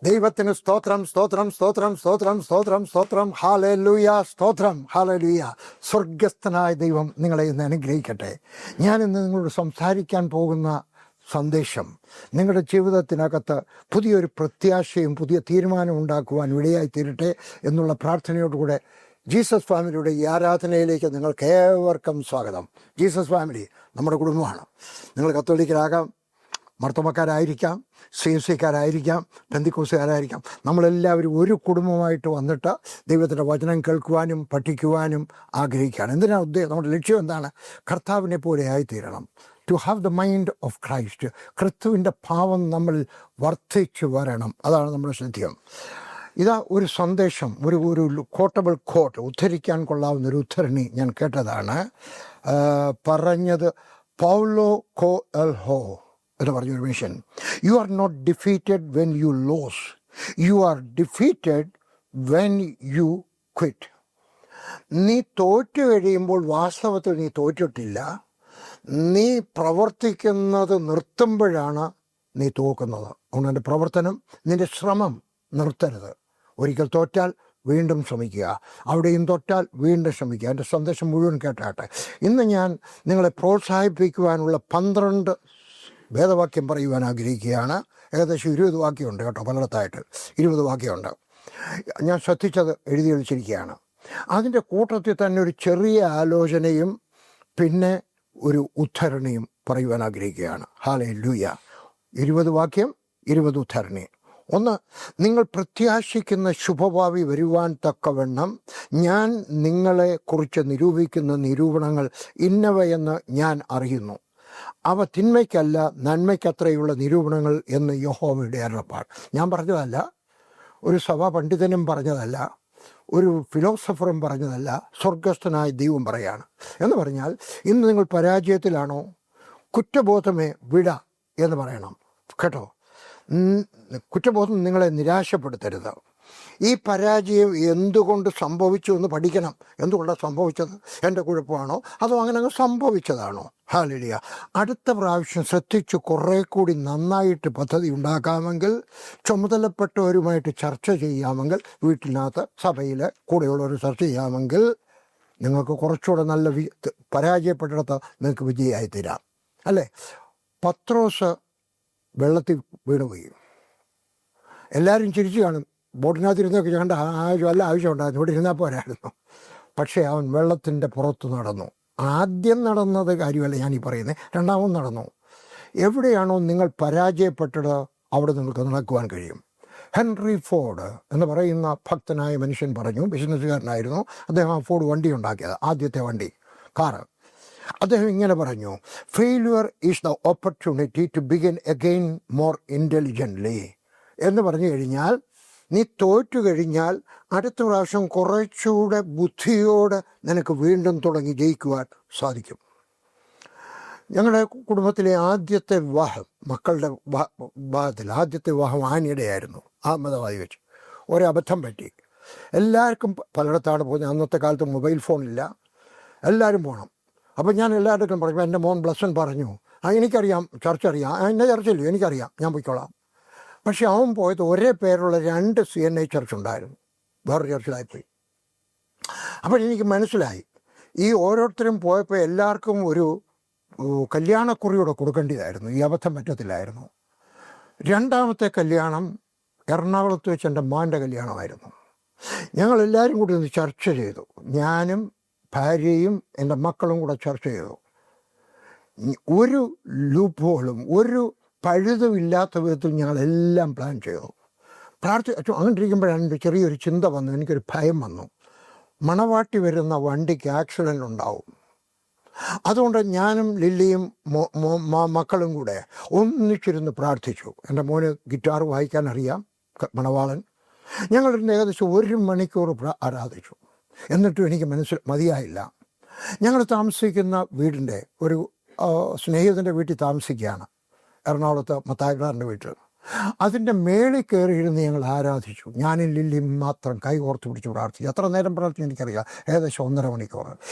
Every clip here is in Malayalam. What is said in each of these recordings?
ദൈവത്തിന് സ്തോത്രം, സ്തോത്രം, സ്തോത്രം, സ്തോത്രം, സ്തോത്രം, സ്തോത്രം. ഹല്ലേലൂയ, സ്തോത്രം, ഹല്ലേലൂയ. സ്വർഗസ്ഥനായ ദൈവം നിങ്ങളെ ഇന്ന് അനുഗ്രഹിക്കട്ടെ. ഞാനിന്ന് നിങ്ങളോട് സംസാരിക്കാൻ പോകുന്ന സന്ദേശം നിങ്ങളുടെ ജീവിതത്തിനകത്ത് പുതിയൊരു പ്രത്യാശയും പുതിയ തീരുമാനം ഉണ്ടാക്കുവാൻ ഇടയായി തീരട്ടെ എന്നുള്ള പ്രാർത്ഥനയോടുകൂടെ ജീസസ് ഫാമിലിയുടെ ഈ ആരാധനയിലേക്ക് നിങ്ങൾക്ക് ഏവർക്കും സ്വാഗതം. ജീസസ് ഫാമിലി നമ്മുടെ കുടുംബമാണ്. നിങ്ങൾ കത്തോലിക്കരാകാം, മർത്തോമക്കാരായിരിക്കാം, CFCക്കാരായിരിക്കാം, പെന്തിക്കോസുകാരായിരിക്കാം. നമ്മളെല്ലാവരും ഒരു കുടുംബമായിട്ട് വന്നിട്ട് ദൈവത്തിൻ്റെ വചനം കേൾക്കുവാനും പഠിക്കുവാനും ആഗ്രഹിക്കുകയാണ്. എന്തിനാണ് ഉദ്ദേശം? നമ്മുടെ ലക്ഷ്യം എന്താണ്? കർത്താവിനെ പോലെ ആയിത്തീരണം. To have the mind of Christ. ക്രിസ്തുവിൻ്റെ ഭാവം നമ്മൾ വർദ്ധിച്ചു വരണം. അതാണ് നമ്മുടെ ലക്ഷ്യം. ഇതാ ഒരു സന്ദേശം, ഒരു കോട്ടബിൾ കോട്ട്, ഉദ്ധരിക്കാൻ കൊള്ളാവുന്ന ഒരു ഉദ്ധരണി ഞാൻ കേട്ടതാണ്. പറഞ്ഞത് പൗലോ കോഎൽഹോ എന്ന് പറഞ്ഞൊരു മനുഷ്യൻ. You are not defeated when you lose, you are defeated when you quit. നീ തോറ്റു കഴിയുമ്പോൾ വാസ്തവത്തിൽ നീ തോറ്റിട്ടില്ല. നീ പ്രവർത്തിക്കുന്നത് നിർത്തുമ്പോഴാണ് നീ തോക്കുന്നത്. അതുകൊണ്ട് എൻ്റെ പ്രവർത്തനം, നിൻ്റെ ശ്രമം നിർത്തരുത്. ഒരിക്കൽ തോറ്റാൽ വീണ്ടും ശ്രമിക്കുക, അവിടെയും തോറ്റാൽ വീണ്ടും ശ്രമിക്കുക. എൻ്റെ സന്ദേശം മുഴുവൻ കേട്ടാട്ടെ. ഇന്ന് ഞാൻ നിങ്ങളെ പ്രോത്സാഹിപ്പിക്കുവാനുള്ള 12 വേദവാക്യം പറയുവാൻ ആഗ്രഹിക്കുകയാണ്. ഏകദേശം 20 വാക്യമുണ്ട് കേട്ടോ, പലയിടത്തായിട്ട് 20 വാക്യമുണ്ട്. ഞാൻ ശ്രദ്ധിച്ചത് എഴുതി വെച്ചിരിക്കുകയാണ്. അതിൻ്റെ കൂട്ടത്തിൽ തന്നെ ഒരു ചെറിയ ആലോചനയും പിന്നെ ഒരു ഉദ്ധരണിയും പറയുവാൻ ആഗ്രഹിക്കുകയാണ്. ഹല്ലേലൂയ. 20 വാക്യം, 20 ഉദ്ധരണി. 1, നിങ്ങൾ പ്രത്യാശിക്കുന്ന ശുഭഭാവി വരുവാൻ തക്കവണ്ണം ഞാൻ നിങ്ങളെ കുറിച്ച് നിരൂപിക്കുന്ന നിരൂപണങ്ങൾ ഇന്നവയെന്ന് ഞാൻ അറിയുന്നു. അവ തിന്മയ്ക്കല്ല നന്മയ്ക്കത്രയുള്ള നിരൂപണങ്ങൾ എന്ന് യഹോവയുടെ അരുളപ്പാട്. ഞാൻ പറഞ്ഞതല്ല, ഒരു സഭാ പണ്ഡിതനും പറഞ്ഞതല്ല, ഒരു ഫിലോസഫറും പറഞ്ഞതല്ല, സ്വർഗസ്ഥനായ ദൈവം പറയാണ്. എന്ന് പറഞ്ഞാൽ ഇന്ന് നിങ്ങൾ പരാജയത്തിലാണോ, കുറ്റബോധമേ വിട എന്ന് പറയണം കേട്ടോ. കുറ്റബോധം നിങ്ങളെ നിരാശപ്പെടുത്തരുത്. ഈ പരാജയം എന്തുകൊണ്ട് സംഭവിച്ചു എന്ന് പഠിക്കണം. എന്തുകൊണ്ടാണ് സംഭവിച്ചത്? എൻ്റെ കുഴപ്പമാണോ അതോ അങ്ങനെ അങ്ങ് സംഭവിച്ചതാണോ? ഹല്ലേലൂയ. അടുത്ത പ്രാവശ്യം ശ്രദ്ധിച്ച് കുറേ കൂടി നന്നായിട്ട് പദ്ധതി ഉണ്ടാക്കാമെങ്കിൽ, ചുമതലപ്പെട്ടവരുമായിട്ട് ചർച്ച ചെയ്യാമെങ്കിൽ, വീട്ടിനകത്ത് സഭയിൽ കൂടെയുള്ളവർ ചർച്ച ചെയ്യാമെങ്കിൽ നിങ്ങൾക്ക് കുറച്ചുകൂടെ നല്ല പരാജയപ്പെട്ടിടത്ത് നിങ്ങൾക്ക് വിജയമായി തീരാം. അല്ലേ? പത്രോസ് വെള്ളത്തിൽ വീണുപോയി. എല്ലാവരും ചിരിച്ചു കാണും. ബോട്ടിനകത്തിരുന്നൊക്കെ ഞങ്ങളുടെ വല്ല ആവശ്യമുണ്ടായിരുന്നു, ഇവിടെ ഇരുന്നാൽ പോരായിരുന്നു. പക്ഷേ അവൻ വെള്ളത്തിൻ്റെ പുറത്ത് നടന്നു. ആദ്യം നടന്നത് കാര്യമല്ല ഞാനീ പറയുന്നത്, രണ്ടാമത് നടന്നു. എവിടെയാണോ നിങ്ങൾ പരാജയപ്പെട്ടത് അവിടെ നിങ്ങൾക്ക് നടക്കുവാൻ കഴിയും. ഹെൻറി ഫോർഡ് എന്ന് പറയുന്ന ഭക്തനായ മനുഷ്യൻ പറഞ്ഞു, ബിസിനസ്സുകാരനായിരുന്നു അദ്ദേഹം. ആ ഫോർഡ് വണ്ടി ഉണ്ടാക്കിയത്, ആദ്യത്തെ വണ്ടി, കാറ്. അദ്ദേഹം ഇങ്ങനെ പറഞ്ഞു, failure is the opportunity to begin again more intelligently. എന്ന് പറഞ്ഞു കഴിഞ്ഞാൽ, നീ തോറ്റു കഴിഞ്ഞാൽ അടുത്ത പ്രാവശ്യം കുറച്ചുകൂടെ ബുദ്ധിയോടെ നിനക്ക് വീണ്ടും തുടങ്ങി ജയിക്കുവാൻ സാധിക്കും. ഞങ്ങളുടെ കുടുംബത്തിലെ ആദ്യത്തെ വിവാഹം, മക്കളുടെ വിവാഹത്തിൽ ആദ്യത്തെ വിവാഹം ആനിയുടെയായിരുന്നു, അഹമ്മദാബാദിൽ വെച്ച്. ഒരബദ്ധം പറ്റി. എല്ലാവർക്കും പലയിടത്താണ് പോകുന്നത്. അന്നത്തെ കാലത്ത് മൊബൈൽ ഫോണില്ല, എല്ലാവരും പോകണം. അപ്പോൾ ഞാൻ എല്ലാവരുടെയും പറഞ്ഞു, എൻ്റെ മോൻ +1 പറഞ്ഞു, എനിക്കറിയാം, ചർച്ച അറിയാം, എൻ്റെ ചർച്ചയില്ലേ, എനിക്കറിയാം, ഞാൻ പോയിക്കോളാം. പക്ഷെ അവൻ പോയത് ഒരേ പേരുള്ള 2 CNI ചർച്ച് ഉണ്ടായിരുന്നു, വേറൊരു ചർച്ചിലായിപ്പോയി. അപ്പോൾ എനിക്ക് മനസ്സിലായി, ഈ ഓരോരുത്തരും പോയപ്പോൾ എല്ലാവർക്കും ഒരു കല്യാണക്കുറിയോടെ കൊടുക്കേണ്ടതായിരുന്നു. ഈ അബദ്ധം പറ്റത്തില്ലായിരുന്നു. രണ്ടാമത്തെ കല്യാണം എറണാകുളത്ത് വെച്ച് എൻ്റെ മോൻ്റെ കല്യാണമായിരുന്നു. ഞങ്ങളെല്ലാവരും കൂടി ഒന്ന് ചർച്ച ചെയ്തു. ഞാനും ഭാര്യയും എൻ്റെ മക്കളും കൂടെ ചർച്ച ചെയ്തു. ഒരു ലൂപ്പ് ഹോളും ഒരു പഴുതുമില്ലാത്ത വിധത്തിൽ ഞങ്ങളെല്ലാം പ്ലാൻ ചെയ്തു, പ്രാർത്ഥിച്ചു. അങ്ങനെ ഇരിക്കുമ്പോഴാണ് ചെറിയൊരു ചിന്ത വന്നു, എനിക്കൊരു ഭയം വന്നു. മണവാട്ടി വരുന്ന വണ്ടിക്ക് ആക്സിഡൻ്റ് ഉണ്ടാവും. അതുകൊണ്ട് ഞാനും ലില്ലിയും മക്കളും കൂടെ ഒന്നിച്ചിരുന്ന് പ്രാർത്ഥിച്ചു. എൻ്റെ മോന് ഗിറ്റാർ വായിക്കാൻ അറിയാം, മണവാളൻ. ഞങ്ങളിരുന്ന് ഏകദേശം 1 മണിക്കൂർ ആരാധിച്ചു. എന്നിട്ടും എനിക്ക് മതിയായില്ല. ഞങ്ങൾ താമസിക്കുന്ന വീടിൻ്റെ ഒരു സ്നേഹിതൻ്റെ വീട്ടിൽ താമസിക്കുകയാണ്, എറണാകുളത്ത് മത്തായിക്കാരൻ്റെ വീട്ടിൽ. അതിൻ്റെ മേളിൽ കയറിയിരുന്ന് ഞങ്ങൾ ആരാധിച്ചു. ഞാനും ലില്ലിയും മാത്രം കൈ ഓർത്ത് പിടിച്ച് പ്രാർത്ഥിച്ചു. എത്ര നേരം പ്രാർത്ഥിച്ചു എനിക്കറിയാം, ഏകദേശം 1.5 മണിക്കൂർ.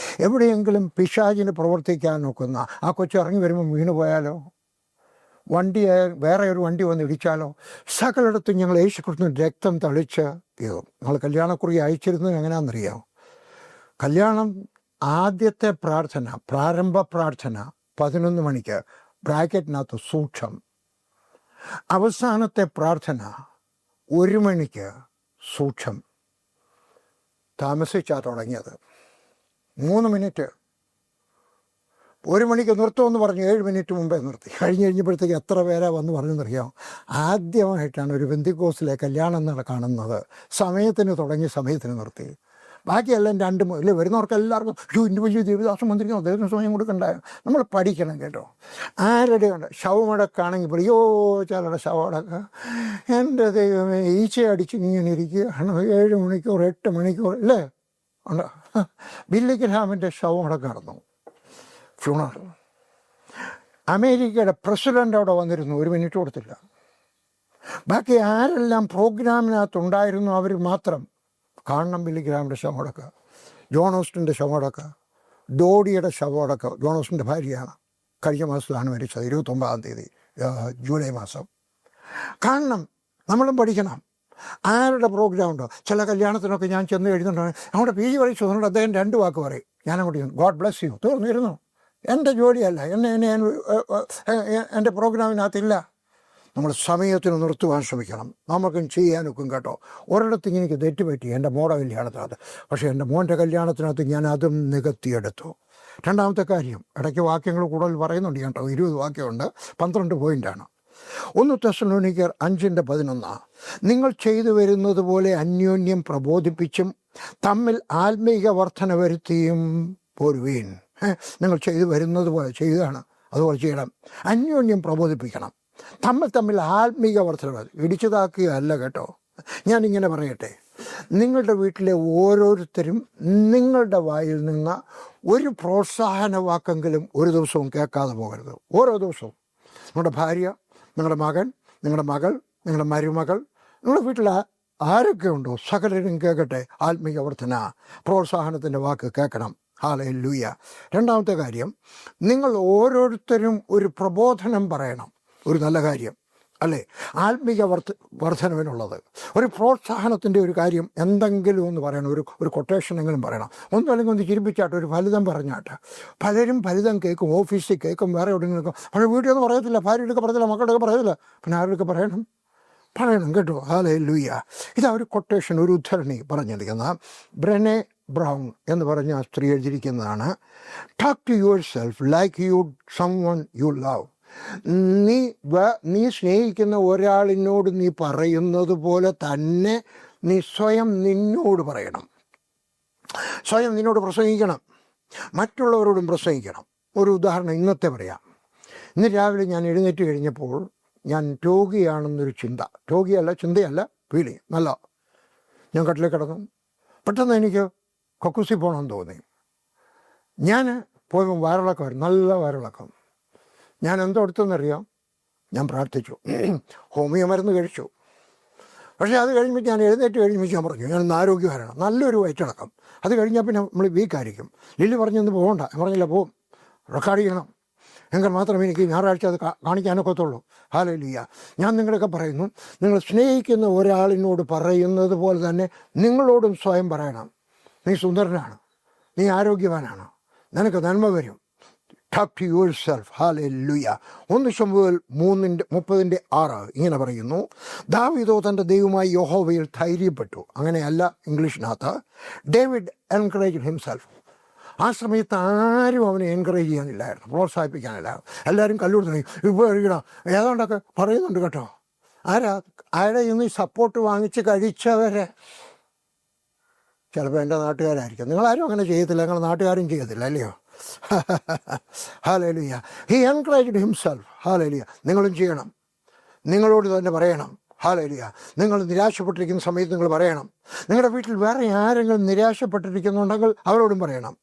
എവിടെയെങ്കിലും പിശാചിന് പ്രവർത്തിക്കാൻ നോക്കുന്ന ആ കൊച്ചു ഇറങ്ങി വരുമ്പോൾ വീണു പോയാലോ? വേറെ ഒരു വണ്ടി വന്ന് ഇടിച്ചാലോ? സകലിടത്തും ഞങ്ങൾ യേശുക്രിസ്തുവിന്റെ രക്തം തളിച്ച് തീർന്നു. ഞങ്ങൾ കല്യാണക്കുറി അയച്ചിരുന്നത് എങ്ങനെയാണെന്നറിയാമോ? കല്യാണം ആദ്യത്തെ പ്രാർത്ഥന, പ്രാരംഭ പ്രാർത്ഥന 11 മണിക്ക്, ബ്രാക്കറ്റിനകത്ത് സൂക്ഷം. അവസാനത്തെ പ്രാർത്ഥന 1 മണിക്ക്, സൂക്ഷം. താമസിച്ചാണ് തുടങ്ങിയത്. 3 മിനിറ്റ്. 1 മണിക്ക് നിർത്തുമെന്ന് പറഞ്ഞു, 7 മിനിറ്റ് മുമ്പേ നിർത്തി. കഴിഞ്ഞപ്പോഴത്തേക്ക് എത്ര പേരാ വന്ന് പറഞ്ഞെന്നറിയാമോ? ആദ്യമായിട്ടാണ് ഒരു പെന്തിക്കോസിലെ കല്യാണം കാണുന്നത്. സമയത്തിന് തുടങ്ങി സമയത്തിന് നിർത്തി. ബാക്കിയെല്ലാം 2 ഇല്ല, വരുന്നവർക്ക് എല്ലാവർക്കും ഇൻഡിവിജ്വൽ ദേവദാസം വന്നിരിക്കുന്നു, അദ്ദേഹത്തിന് സമയം കൊടുക്കണ്ടായോ? നമ്മൾ പഠിക്കണം കേട്ടോ. ആരുടെയുണ്ട് ശവമടക്കാണെങ്കിൽ പറയോ, ചിലരുടെ ശവമടക്ക എൻ്റെ ദൈവമേ ഈച്ചയടിച്ച് ഇങ്ങനെ ഇരിക്കുകയാണ്, 7 മണിക്കൂർ 8 മണിക്കൂർ അല്ലേ ഉണ്ട്. ബില്ലി ഗ്രഹാമിൻ്റെ ശവമടക്കം നടന്നു, ഫ്യൂണർ. അമേരിക്കയുടെ പ്രസിഡൻ്റ് അവിടെ വന്നിരുന്നു, 1 മിനിറ്റ് കൊടുത്തില്ല. ബാക്കി ആരെല്ലാം പ്രോഗ്രാമിനകത്തുണ്ടായിരുന്നു അവർ മാത്രം കാണണം ബില്ലി ഗ്രഹാമിൻ്റെ ശവമടക്കം, ജോൺ ഓസ്റ്റിൻ്റെ ശവമടക്കം, ഡോഡിയുടെ ശവമടക്കം. ജോൺ ഓസ്റ്റിൻ്റെ ഭാര്യയാണ്, കഴിഞ്ഞ മാസത്തിലാണ് മരിച്ചത്, 29-ാം തീയതി ജൂലൈ മാസം. കാണണം, നമ്മളും പഠിക്കണം. ആരുടെ പ്രോഗ്രാം ഉണ്ടോ? ചില കല്യാണത്തിനൊക്കെ ഞാൻ ചെന്ന് എഴുതുന്നുണ്ട്, അവിടെ PG പറയും, അദ്ദേഹം 2 വാക്ക് പറയും, ഞാനങ്ങോട്ട് ചെയ്യുന്നു, ഗോഡ് ബ്ലെസ് യു, തീർന്നിരുന്നു. എൻ്റെ ജോലിയല്ല, എൻ്റെ പ്രോഗ്രാമിനകത്തില്ല. നമ്മൾ സമയത്തിന് നിർത്തുവാൻ ശ്രമിക്കണം. നമുക്കും ചെയ്യാനൊക്കും കേട്ടോ. ഒരിടത്ത് എനിക്ക് തെറ്റുപറ്റി, എൻ്റെ മോടെ കല്യാണത്തിനകത്ത്. പക്ഷേ എൻ്റെ മോൻ്റെ കല്യാണത്തിനകത്ത് ഞാൻ അതും നികത്തിയെടുത്തു. 2ാമത്തെ കാര്യം, ഇടയ്ക്ക് വാക്യങ്ങൾ കൂടുതൽ പറയുന്നുണ്ട് കേട്ടോ, 20 വാക്യമുണ്ട്, 12 പോയിൻ്റാണ്. 1 തെസ്സലോനിക്കർ 5:11, നിങ്ങൾ ചെയ്തു വരുന്നത് പോലെ അന്യോന്യം പ്രബോധിപ്പിച്ചും തമ്മിൽ ആത്മീക വർധന വരുത്തിയും പോരുവീൻ. നിങ്ങൾ ചെയ്തു വരുന്നത് പോലെ ചെയ്യുകയാണ്, അതുപോലെ ചെയ്യണം. അന്യോന്യം പ്രബോധിപ്പിക്കണം, തമ്മിൽ ആത്മീക വർധന. ഇടിച്ചതാക്കുകയല്ല കേട്ടോ. ഞാനിങ്ങനെ പറയട്ടെ, നിങ്ങളുടെ വീട്ടിലെ ഓരോരുത്തരും നിങ്ങളുടെ വായിൽ നിന്ന് ഒരു പ്രോത്സാഹന വാക്കെങ്കിലും ഒരു ദിവസവും കേൾക്കാതെ പോകരുത്. ഓരോ ദിവസവും നിങ്ങളുടെ ഭാര്യ, നിങ്ങളുടെ മകൻ, നിങ്ങളുടെ മകൾ, നിങ്ങളുടെ മരുമകൾ, നിങ്ങളുടെ വീട്ടിൽ ആരൊക്കെ ഉണ്ടോ സകലരും കേൾക്കട്ടെ. ആത്മീക വർധന, പ്രോത്സാഹനത്തിൻ്റെ വാക്ക് കേൾക്കണം. ഹല്ലേലൂയ. 2ാമത്തെ കാര്യം, നിങ്ങൾ ഓരോരുത്തരും ഒരു പ്രബോധനം പറയണം. ഒരു നല്ല കാര്യം അല്ലേ, ആത്മീക വർധനവിനുള്ളത്. ഒരു പ്രോത്സാഹനത്തിൻ്റെ ഒരു കാര്യം എന്തെങ്കിലും ഒന്ന് പറയണം, ഒരു കൊട്ടേഷനെങ്കിലും പറയണം. ഒന്നല്ലെങ്കിൽ ഒന്ന് ചിരിപ്പിച്ചാട്ടെ, ഒരു ഫലിതം പറഞ്ഞാട്ടെ. പലരും ഫലിതം കേൾക്കും, ഓഫീസിൽ കേൾക്കും, വേറെ എവിടെയെങ്കിലും കേൾക്കും. പക്ഷേ വീട്ടിൽ ഒന്നും പറയത്തില്ല, ഭാര്യയുടെയൊക്കെ പറയത്തില്ല, മക്കളുടെയൊക്കെ പറയത്തില്ല. പിന്നെ ആരുടെയൊക്കെ പറയണം കേട്ടോ. ഹല്ലേലൂയ. ഇതാ ഒരു കൊട്ടേഷൻ, ഒരു ഉദ്ധരണി പറഞ്ഞിരിക്കുന്ന ബ്രെനെ ബ്രൗൺ എന്ന് പറഞ്ഞ ആ സ്ത്രീ എഴുതിയിരിക്കുന്നതാണ്. Talk to yourself like you someone you love. നീ സ്നേഹിക്കുന്ന ഒരാളിനോട് നീ പറയുന്നത് പോലെ തന്നെ നീ സ്വയം നിന്നോട് പറയണം. സ്വയം നിന്നോട് പ്രസംഗിക്കണം, മറ്റുള്ളവരോടും പ്രസംഗിക്കണം. ഒരു ഉദാഹരണം ഇന്നത്തെ പറയാം. ഇന്ന് രാവിലെ ഞാൻ എഴുന്നേറ്റ് കഴിഞ്ഞപ്പോൾ ഞാൻ രോഗിയാണെന്നൊരു ചിന്തയല്ല, ഫീലിംഗ് നല്ല. ഞാൻ കട്ടിലേ കിടന്നു. പെട്ടെന്ന് എനിക്ക് കക്കൂസി പോകണമെന്ന് തോന്നി. ഞാൻ പോയപ്പോൾ വയറിളക്കമായിരുന്നു, നല്ല വയറിളക്കം. ഞാൻ എന്തോ എടുത്തെന്നറിയാം, ഞാൻ പ്രാർത്ഥിച്ചു, ഹോമിയോ മരുന്ന് കഴിച്ചു. പക്ഷേ അത് കഴിഞ്ഞിട്ട് ഞാൻ എഴുന്നേറ്റ് കഴിഞ്ഞ് ഞാൻ പറഞ്ഞു, ഞാനൊന്ന് ആരോഗ്യമാരണം, നല്ലൊരു വയറ്റിളക്കം. അത് കഴിഞ്ഞാൽ പിന്നെ നമ്മൾ വീക്കായിരിക്കും. ലില്ലി പറഞ്ഞൊന്ന് പോകണ്ട, ഞാൻ പറഞ്ഞില്ല, പോവും, റെക്കോർഡ് ചെയ്യണം, എങ്കിൽ മാത്രമേ എനിക്ക് ഞായറാഴ്ച അത് കാണിക്കാനൊക്കത്തുള്ളൂ. ഹല്ലേലൂയ. ഞാൻ നിങ്ങളൊക്കെ പറയുന്നു, നിങ്ങൾ സ്നേഹിക്കുന്ന ഒരാളിനോട് പറയുന്നത് പോലെ തന്നെ നിങ്ങളോടും സ്വയം പറയണം. നീ സുന്ദരനാണ്, നീ ആരോഗ്യവാനാണ്, നിനക്ക് നന്മ വരും. Talk to yourself. Hallelujah. 1 ശമൂവേൽ 3:30 ഇങ്ങനെ പറയുന്നു, ദാവീദോ തൻ്റെ ദൈവമായി യഹോവയിൽ ധൈര്യപ്പെട്ടു. അങ്ങനെയല്ല ഇംഗ്ലീഷിനകത്ത്. David encouraged himself. ആ സമയത്ത് ആരും അവനെ എൻകറേജ് ചെയ്യാനില്ലായിരുന്നു, പ്രോത്സാഹിപ്പിക്കാനില്ലായിരുന്നു. എല്ലാവരും കല്ലുകൊടുത്തു, ഇപ്പോൾ കഴിക്കണം ഏതാണ്ടൊക്കെ പറയുന്നുണ്ട് കേട്ടോ. ആരുടെ ഇന്ന് സപ്പോർട്ട് വാങ്ങിച്ച് കഴിച്ചവരെ ചിലപ്പോൾ എൻ്റെ നാട്ടുകാരായിരിക്കും. നിങ്ങളാരും അങ്ങനെ ചെയ്യത്തില്ല, നിങ്ങളുടെ നാട്ടുകാരും ചെയ്യത്തില്ല, അല്ലയോ? Hallelujah. He encouraged himself. Hallelujah. നിങ്ങളും ചെയ്യണം, നിങ്ങളോട് തന്നെ പറയണം. ഹല്ലേലൂയ. നിങ്ങൾ നിരാശപ്പെട്ടിരിക്കുന്ന സമയത്ത് നിങ്ങൾ പറയണം. നിങ്ങളുടെ വീട്ടിൽ വേറെ ആരെങ്കിലും നിരാശപ്പെട്ടിരിക്കുന്നുണ്ടെങ്കിൽ അവരോടും പറയണം.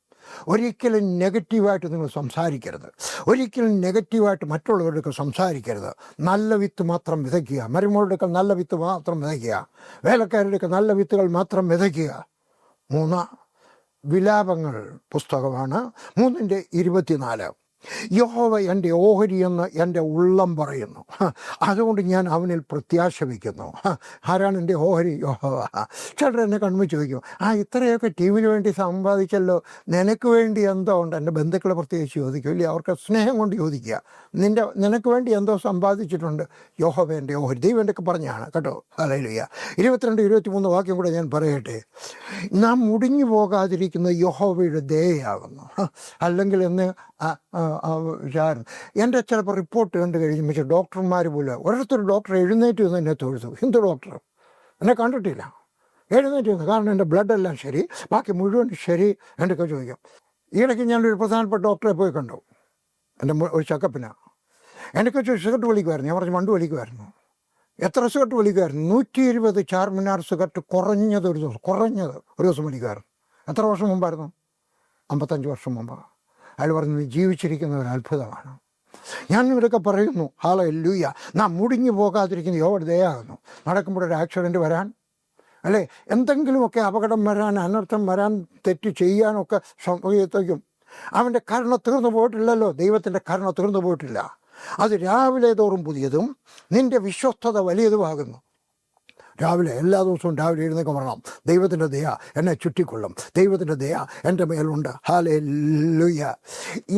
ഒരിക്കലും നെഗറ്റീവായിട്ട് നിങ്ങൾ സംസാരിക്കരുത്. ഒരിക്കലും നെഗറ്റീവായിട്ട് മറ്റുള്ളവരുടെ സംസാരിക്കരുത്. നല്ല വിത്ത് മാത്രം വിതയ്ക്കുക. മരുമകളുടെ നല്ല വിത്ത് മാത്രം വിതയ്ക്കുക. വേലക്കാരുടെ നല്ല വിത്തുകൾ മാത്രം വിതയ്ക്കുക. 3 വിലാപങ്ങൾ പുസ്തകമാണ്, 3:24. യഹോവ എൻ്റെ ഓഹരിയെന്ന് എൻ്റെ ഉള്ളം പറയുന്നു. അതുകൊണ്ട് ഞാൻ അവനിൽ പ്രത്യാശ വയ്ക്കുന്നു. ആരാണ് എൻ്റെ ഓഹരി? യഹോവ. ചേട്ടൻ എന്നെ കൺവിച്ച് ചോദിക്കും, ഇത്രയൊക്കെ ടീമിന് വേണ്ടി സമ്പാദിച്ചല്ലോ, നിനക്ക് വേണ്ടി എന്തോ ഉണ്ട്? എൻ്റെ ബന്ധുക്കളെ പ്രത്യേകിച്ച് ചോദിക്കും, ഇല്ലേ? അവർക്ക് സ്നേഹം കൊണ്ട് ചോദിക്കുക, നിനക്ക് വേണ്ടി എന്തോ സമ്പാദിച്ചിട്ടുണ്ട്? യഹോവ എൻ്റെ ഓഹരി. ദൈവം എൻ്റെ പറഞ്ഞാണ് കേട്ടോ. ഹല്ലേലൂയ. 22, 23 വാക്യം കൂടെ ഞാൻ പറയട്ടെ. നാം മുടിഞ്ഞു പോകാതിരിക്കുന്നത് യഹോവയുടെ ദയയാകുന്നു. അല്ലെങ്കിൽ എന്ന് എൻ്റെ ചിലപ്പോൾ റിപ്പോർട്ട് കണ്ടു കഴിയുമ്പോൾ ഡോക്ടർമാർ പോലും, ഒരിടത്തൊരു ഡോക്ടർ എഴുന്നേറ്റ് വന്ന് എന്നെ തൊഴുതു. ഹിന്ദു ഡോക്ടർ, എന്നെ കണ്ടിട്ടില്ല, എഴുന്നേറ്റ് വന്നു. കാരണം എൻ്റെ ബ്ലഡെല്ലാം ശരി, ബാക്കി മുഴുവൻ ശരി. എന്നൊക്കെ ചോദിക്കും. ഈയിടയ്ക്ക് ഞാനൊരു പ്രധാനപ്പെട്ട ഡോക്ടറെ പോയി കണ്ടു, എൻ്റെ ഒരു ചെക്കപ്പിനാണ്. എനിക്ക് സിഗരറ്റ് വലിക്കുമായിരുന്നു. ഞാൻ പറഞ്ഞു വണ്ട് വലിക്കുമായിരുന്നു. എത്ര സിഗരറ്റ് വലിക്കുമായിരുന്നു? 120 ചാർമിനാർ സിഗരറ്റ് കുറഞ്ഞത് ഒരു ദിവസം വലിക്കുമായിരുന്നു. എത്ര വർഷം മുമ്പായിരുന്നു? 55 വർഷം മുമ്പ്. അയാൾ പറഞ്ഞു, ജീവിച്ചിരിക്കുന്ന ഒരു അത്ഭുതമാണ്. ഞാൻ ഇവരൊക്കെ പറയുന്നു, ഹല്ലേലൂയ, നാം മുടിഞ്ഞു പോകാതിരിക്കുന്ന യഹോവയുടെ ദയയാകുന്നു. നടക്കുമ്പോഴൊരു ആക്സിഡൻറ്റ് വരാൻ, അല്ലേ, എന്തെങ്കിലുമൊക്കെ അപകടം വരാൻ, അനർത്ഥം വരാൻ, തെറ്റ് ചെയ്യാനൊക്കെ സംഭവിക്കും. അവൻ്റെ കരുണ തീർന്നു പോയിട്ടില്ലല്ലോ. ദൈവത്തിൻ്റെ കരുണ തീർന്നു പോയിട്ടില്ല. അത് രാവിലെ തോറും പുതിയതും നിൻ്റെ വിശ്വസ്തത വലിയതുമാകുന്നു. രാവിലെ എല്ലാ ദിവസവും രാവിലെ എഴുന്നേൽക്കാൻ പറയണം, ദൈവത്തിൻ്റെ ദയ എന്നെ ചുറ്റിക്കൊള്ളും, ദൈവത്തിൻ്റെ ദയ എൻ്റെ മേലുണ്ട്. ഹല്ലേലൂയ.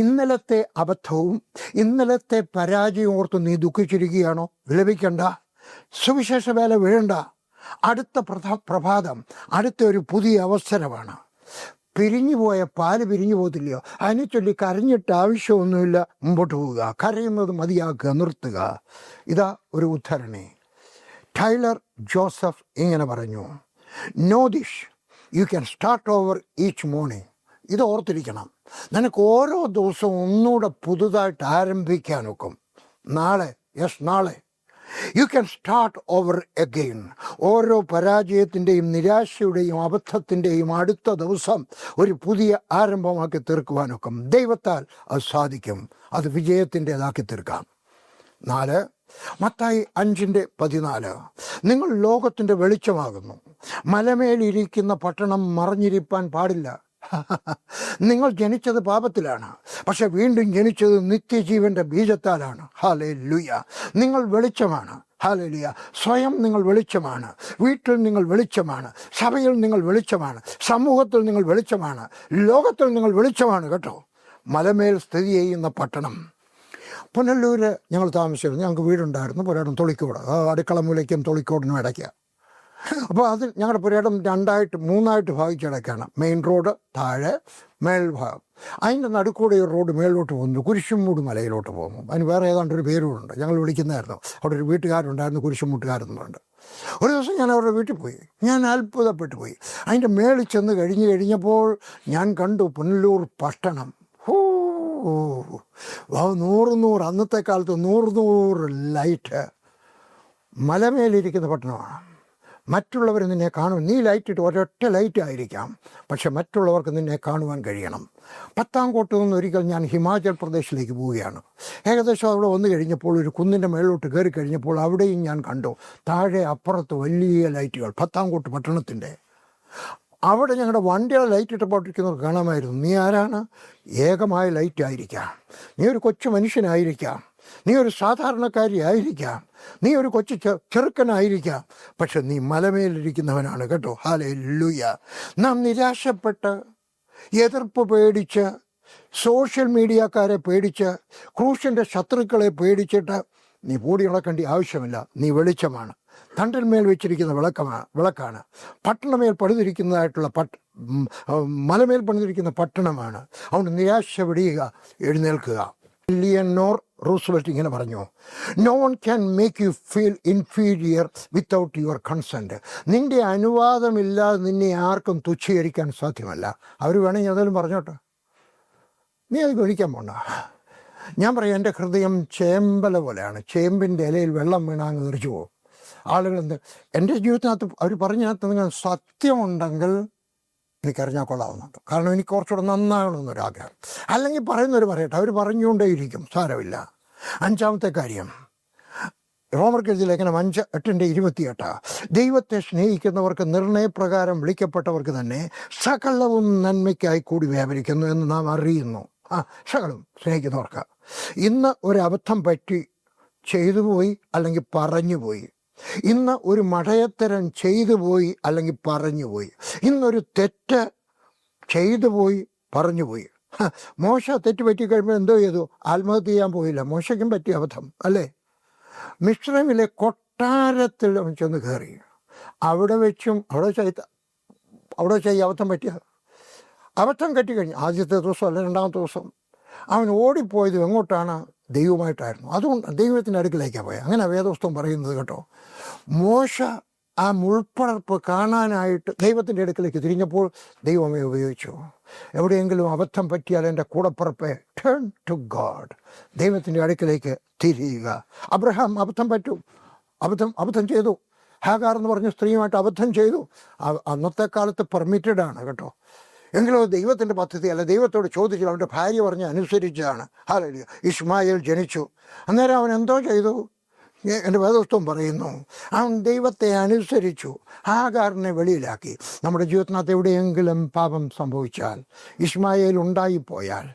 ഇന്നലത്തെ അബദ്ധവും ഇന്നലത്തെ പരാജയവും ഓർത്ത് നീ ദുഃഖിച്ചിരിക്കുകയാണോ? വിലപിക്കണ്ട. സുവിശേഷ വേല വീഴണ്ട. അടുത്ത പ്രഭാതം, അടുത്ത ഒരു പുതിയ അവസരമാണ്. പിരിഞ്ഞു പോയ പാല് പിരിഞ്ഞു പോകത്തില്ലയോ? അതിനെ ചൊല്ലി കരഞ്ഞിട്ട് ആവശ്യമൊന്നുമില്ല. മുമ്പോട്ട് പോവുക, കരയുന്നത് മതിയാക്കുക, നിർത്തുക. ഇതാ ഒരു ഉദ്ധരണി. ടൈലർ ജോസഫ് ഇങ്ങനെ പറഞ്ഞു, know this, you can start over each morning. ഇത് ഓർത്തിരിക്കണം. നിനക്ക് ഓരോ ദിവസവും ഒന്നുകൂടെ പുതുതായിട്ട് ആരംഭിക്കാനൊക്കും. നാളെ you can start over again. ഓരോ പരാജയത്തിൻ്റെയും നിരാശയുടെയും അബദ്ധത്തിൻ്റെയും അടുത്ത ദിവസം ഒരു പുതിയ ആരംഭമാക്കി തീർക്കുവാനൊക്കും. ദൈവത്താൽ അത് സാധിക്കും. അത് വിജയത്തിൻ്റെതാക്കി തീർക്കാം. 4 മത്തായി 5:14. നിങ്ങൾ ലോകത്തിൻ്റെ വെളിച്ചമാകുന്നു. മലമേലിരിക്കുന്ന പട്ടണം മറഞ്ഞിരിപ്പാൻ പാടില്ല. നിങ്ങൾ ജനിച്ചത് പാപത്തിലാണ്, പക്ഷെ വീണ്ടും ജനിച്ചത് നിത്യജീവന്റെ ബീജത്താലാണ്. ഹല്ലേലൂയ. നിങ്ങൾ വെളിച്ചമാണ്. ഹല്ലേലൂയ. സ്വയം നിങ്ങൾ വെളിച്ചമാണ്. വീട്ടിൽ നിങ്ങൾ വെളിച്ചമാണ്. സഭയിൽ നിങ്ങൾ വെളിച്ചമാണ്. സമൂഹത്തിൽ നിങ്ങൾ വെളിച്ചമാണ്. ലോകത്തിൽ നിങ്ങൾ വെളിച്ചമാണ് കേട്ടോ. മലമേൽ സ്ഥിതി ചെയ്യുന്ന പട്ടണം. പുനലൂർ ഞങ്ങൾ താമസിച്ചിരുന്നു. ഞങ്ങൾക്ക് വീടുണ്ടായിരുന്നു പുരയിടം തൊളിക്കോട്. അടുക്കള മൂലയ്ക്കും തൊളിക്കോടിനും ഇടയ്ക്ക്. അപ്പോൾ അത് ഞങ്ങളുടെ പുരയിടം 3ആയിട്ട് ഭാഗിച്ചിടയ്ക്കാണ്. മെയിൻ റോഡ് താഴെ, മേൽഭാഗം. അതിൻ്റെ നടുക്കൂടെ ഒരു റോഡ് മേളിലോട്ട് പോകുന്നു, കുരിശുമൂട് മലയിലോട്ട് പോകുന്നു. അതിന് വേറെ ഏതാണ്ട് ഒരു പേരുണ്ട്, ഞങ്ങൾ വിളിക്കുന്നതായിരുന്നു. അവിടെ ഒരു വീട്ടുകാരുണ്ടായിരുന്നു, കുരിശുമൂട്ടുകാരെന്നുണ്ട്. ഒരു ദിവസം ഞാൻ അവരുടെ വീട്ടിൽ പോയി. ഞാൻ അത്ഭുതപ്പെട്ടു പോയി. അതിൻ്റെ മേളിൽ ചെന്ന് കഴിഞ്ഞപ്പോൾ ഞാൻ കണ്ടു പുനലൂർ പട്ടണം. 100 അന്നത്തെ കാലത്ത് 100 ലൈറ്റ്. മലമേലിരിക്കുന്ന പട്ടണമാണ്. മറ്റുള്ളവർ നിന്നെ കാണും. നീ ലൈറ്റിട്ട് ഒരൊറ്റ ലൈറ്റ് ആയിരിക്കാം, പക്ഷെ മറ്റുള്ളവർക്ക് നിന്നെ കാണുവാൻ കഴിയണം. പത്താംകോട്ട് നിന്ന് ഒരിക്കൽ ഞാൻ ഹിമാചൽ പ്രദേശിലേക്ക് പോവുകയാണ്. ഏകദേശം അവിടെ വന്നു കഴിഞ്ഞപ്പോൾ ഒരു കുന്നിൻ്റെ മേളിലോട്ട് കയറി കഴിഞ്ഞപ്പോൾ അവിടെയും ഞാൻ കണ്ടു താഴെ അപ്പുറത്ത് വലിയ ലൈറ്റുകൾ. പത്താംകോട്ട് പട്ടണത്തിൻ്റെ അവിടെ ഞങ്ങളുടെ വണ്ടിയുടെ ലൈറ്റ് ഇട്ടപ്പോട്ടിരിക്കുന്നവർ കാണാമായിരുന്നു. നീ ആരാണ്? ഏകമായ ലൈറ്റ് ആയിരിക്കാം. നീ ഒരു കൊച്ചു മനുഷ്യനായിരിക്കാം. നീ ഒരു സാധാരണക്കാരി ആയിരിക്കാം. നീ ഒരു കൊച്ചു ചെറുക്കനായിരിക്കാം. പക്ഷെ നീ മലമേലിരിക്കുന്നവനാണ് കേട്ടോ. ഹല്ലേലൂയ. നാം നിരാശപ്പെട്ട്, എതിർപ്പ് പേടിച്ച്, സോഷ്യൽ മീഡിയക്കാരെ പേടിച്ച്, ക്രൂശൻ്റെ ശത്രുക്കളെ പേടിച്ചിട്ട് നീ പൂടി നടക്കേണ്ട ആവശ്യമില്ല. നീ വെളിച്ചമാണ്. തണ്ടന്മേൽ വെച്ചിരിക്കുന്ന വിളക്കാണ്. പട്ടണമേൽ പണിതിരിക്കുന്നതായിട്ടുള്ള മലമേൽ പണിതിരിക്കുന്ന പട്ടണമാണ്. അതുകൊണ്ട് നിരാശ പിടിയുക, എഴുന്നേൽക്കുക. എലിയനോർ റൂസ്വെൽറ്റ് ഇങ്ങനെ പറഞ്ഞു, no one can make you feel inferior without your consent. നിൻ്റെ അനുവാദമില്ലാതെ നിന്നെ ആർക്കും തുച്ഛീകരിക്കാൻ സാധ്യമല്ല. അവർ വേണമെങ്കിൽ എന്തെങ്കിലും പറഞ്ഞോട്ടെ, നീ അത് കഴിക്കാൻ പോണ്ട. ഞാൻ പറയാം, എൻ്റെ ഹൃദയം ചേമ്പല പോലെയാണ്. ചേമ്പിൻ്റെ ഇലയിൽ വെള്ളം വീണാങ്ങ് തെറിച്ചു പോകും. ആളുകൾ എൻ്റെ ജീവിതത്തിനകത്ത് അവർ പറഞ്ഞതിനകത്ത് നിങ്ങൾ സത്യമുണ്ടെങ്കിൽ എനിക്കറിഞ്ഞാൽ കൊള്ളാവുന്നുണ്ട്. കാരണം എനിക്ക് കുറച്ചുകൂടെ നന്നാകണമെന്നൊരാഗ്രഹം. അല്ലെങ്കിൽ പറയുന്നവർ പറയട്ടെ, അവർ പറഞ്ഞുകൊണ്ടേയിരിക്കും, സാരമില്ല. 5-ാമത്തെ കാര്യം, റോമർക്കെഴുതിയ ലേഖനം 5:8-28. ദൈവത്തെ സ്നേഹിക്കുന്നവർക്ക് നിർണയപ്രകാരം വിളിക്കപ്പെട്ടവർക്ക് തന്നെ സകലവും നന്മയ്ക്കായി കൂടി വ്യാപരിക്കുന്നു എന്ന് നാം അറിയുന്നു. സകലം സ്നേഹിക്കുന്നവർക്ക്. ഇന്ന് ഒരു അബദ്ധം പറ്റി ചെയ്തു പോയി അല്ലെങ്കിൽ പറഞ്ഞു പോയി, ഇന്ന് ഒരു മടയത്തരം ചെയ്തു പോയി അല്ലെങ്കിൽ പറഞ്ഞു പോയി, ഇന്നൊരു തെറ്റ് ചെയ്തു പോയി പറഞ്ഞു പോയി. മോശ തെറ്റ് പറ്റി കഴിയുമ്പോൾ എന്തോ ചെയ്തു? ആത്മഹത്യ ചെയ്യാൻ പോയില്ല. മോശയ്ക്കും പറ്റിയ അബദ്ധം അല്ലേ? മിസ്രൈമിലെ കൊട്ടാരത്തിൽ അവൻ ചെന്ന് കയറി. അവിടെ വെച്ചും അവിടെ വെച്ച് ഈ അബദ്ധം പറ്റിയ അബദ്ധം കെട്ടിക്കഴിഞ്ഞു. ആദ്യത്തെ ദിവസം അല്ല രണ്ടാമത്തെ ദിവസം അവൻ ഓടിപ്പോയത് എങ്ങോട്ടാണ്? ദൈവമായിട്ടായിരുന്നു. അതുകൊണ്ട് ദൈവത്തിൻ്റെ അടുക്കിലേക്കാണ് പോയത്. അങ്ങനെ വേദപുസ്തകം പറയുന്നത് കേട്ടോ. മോശ ആ മുൾപ്പടർപ്പ് കാണാനായിട്ട് ദൈവത്തിൻ്റെ അടുക്കിലേക്ക് തിരിഞ്ഞപ്പോൾ ദൈവമേ ഉപയോഗിച്ചു. എവിടെയെങ്കിലും അബദ്ധം പറ്റിയാൽ എൻ്റെ കൂടപ്പുറപ്പെ ടേൺ ടു ഗോഡ്, ദൈവത്തിൻ്റെ അടുക്കിലേക്ക് തിരിയുക. അബ്രഹാം അബദ്ധം ചെയ്തു. ഹാഗാർ എന്ന് പറഞ്ഞ സ്ത്രീയുമായിട്ട് അബദ്ധം ചെയ്തു. അന്നത്തെ കാലത്ത് പെർമിറ്റഡ് ആണ് കേട്ടോ. എങ്കിലും ദൈവത്തിൻ്റെ പദ്ധതി അല്ല. ദൈവത്തോട് ചോദിച്ചു, അവൻ്റെ ഭാര്യ പറഞ്ഞ് അനുസരിച്ചതാണ്. ഹല്ലേലൂയ. ഇശ്മായേൽ ജനിച്ചു. അന്നേരം അവൻ എന്തോ ചെയ്തു? എൻ്റെ വേദപുസ്തകം പറയുന്നു, അവൻ ദൈവത്തെ അനുസരിച്ചു, ഹാഗാറിനെ വെളിയിലാക്കി. നമ്മുടെ ജീവിതത്തിനകത്ത് എവിടെയെങ്കിലും പാപം സംഭവിച്ചാൽ, ഇശ്മായേൽ ഉണ്ടായിപ്പോയാൽ,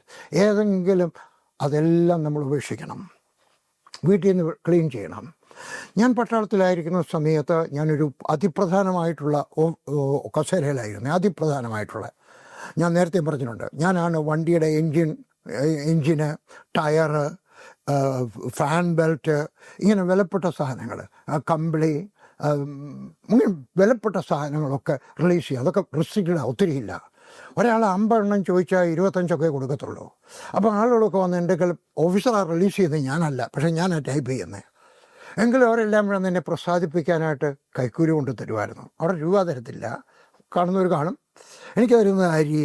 ഏതെങ്കിലും അതെല്ലാം നമ്മൾ ഉപേക്ഷിക്കണം, വീട്ടിൽ നിന്ന് ക്ലീൻ ചെയ്യണം. ഞാൻ പട്ടാളത്തിലായിരിക്കുന്ന സമയത്ത് ഞാനൊരു അതിപ്രധാനമായിട്ടുള്ള കസേരയിലായിരുന്നു. അതിപ്രധാനമായിട്ടുള്ള, ഞാൻ നേരത്തെ പറഞ്ഞിട്ടുണ്ട്, ഞാനാണ് വണ്ടിയുടെ എൻജിന്, ടയറ്, ഫാൻ ബെൽറ്റ്, ഇങ്ങനെ വിലപ്പെട്ട സാധനങ്ങൾ, കമ്പിളി, ഇങ്ങനെ വിലപ്പെട്ട സാധനങ്ങളൊക്കെ റിലീസ് ചെയ്യുക. അതൊക്കെ റിസ്ട്രിക്റ്റഡ്, ഒത്തിരി ഇല്ല. ഒരാൾ 50 എണ്ണം ചോദിച്ചാൽ 25 കൊടുക്കത്തുള്ളൂ. അപ്പോൾ ആളുകളൊക്കെ വന്ന് എൻ്റെ ഓഫീസറാണ് റിലീസ് ചെയ്യുന്നത്, ഞാനല്ല. പക്ഷേ ഞാനാണ് ടൈപ്പ് ചെയ്യുന്നത്. എങ്കിലും അവരെല്ലാം കൂടെ എന്നെ പ്രസാദിപ്പിക്കാനായിട്ട് കൈക്കൂലി കൊണ്ട് തരുമായിരുന്നു. അവിടെ രൂപ തരത്തില്ല, കാണുന്നവർ കാണും. എനിക്ക് തരുന്നത് അരി,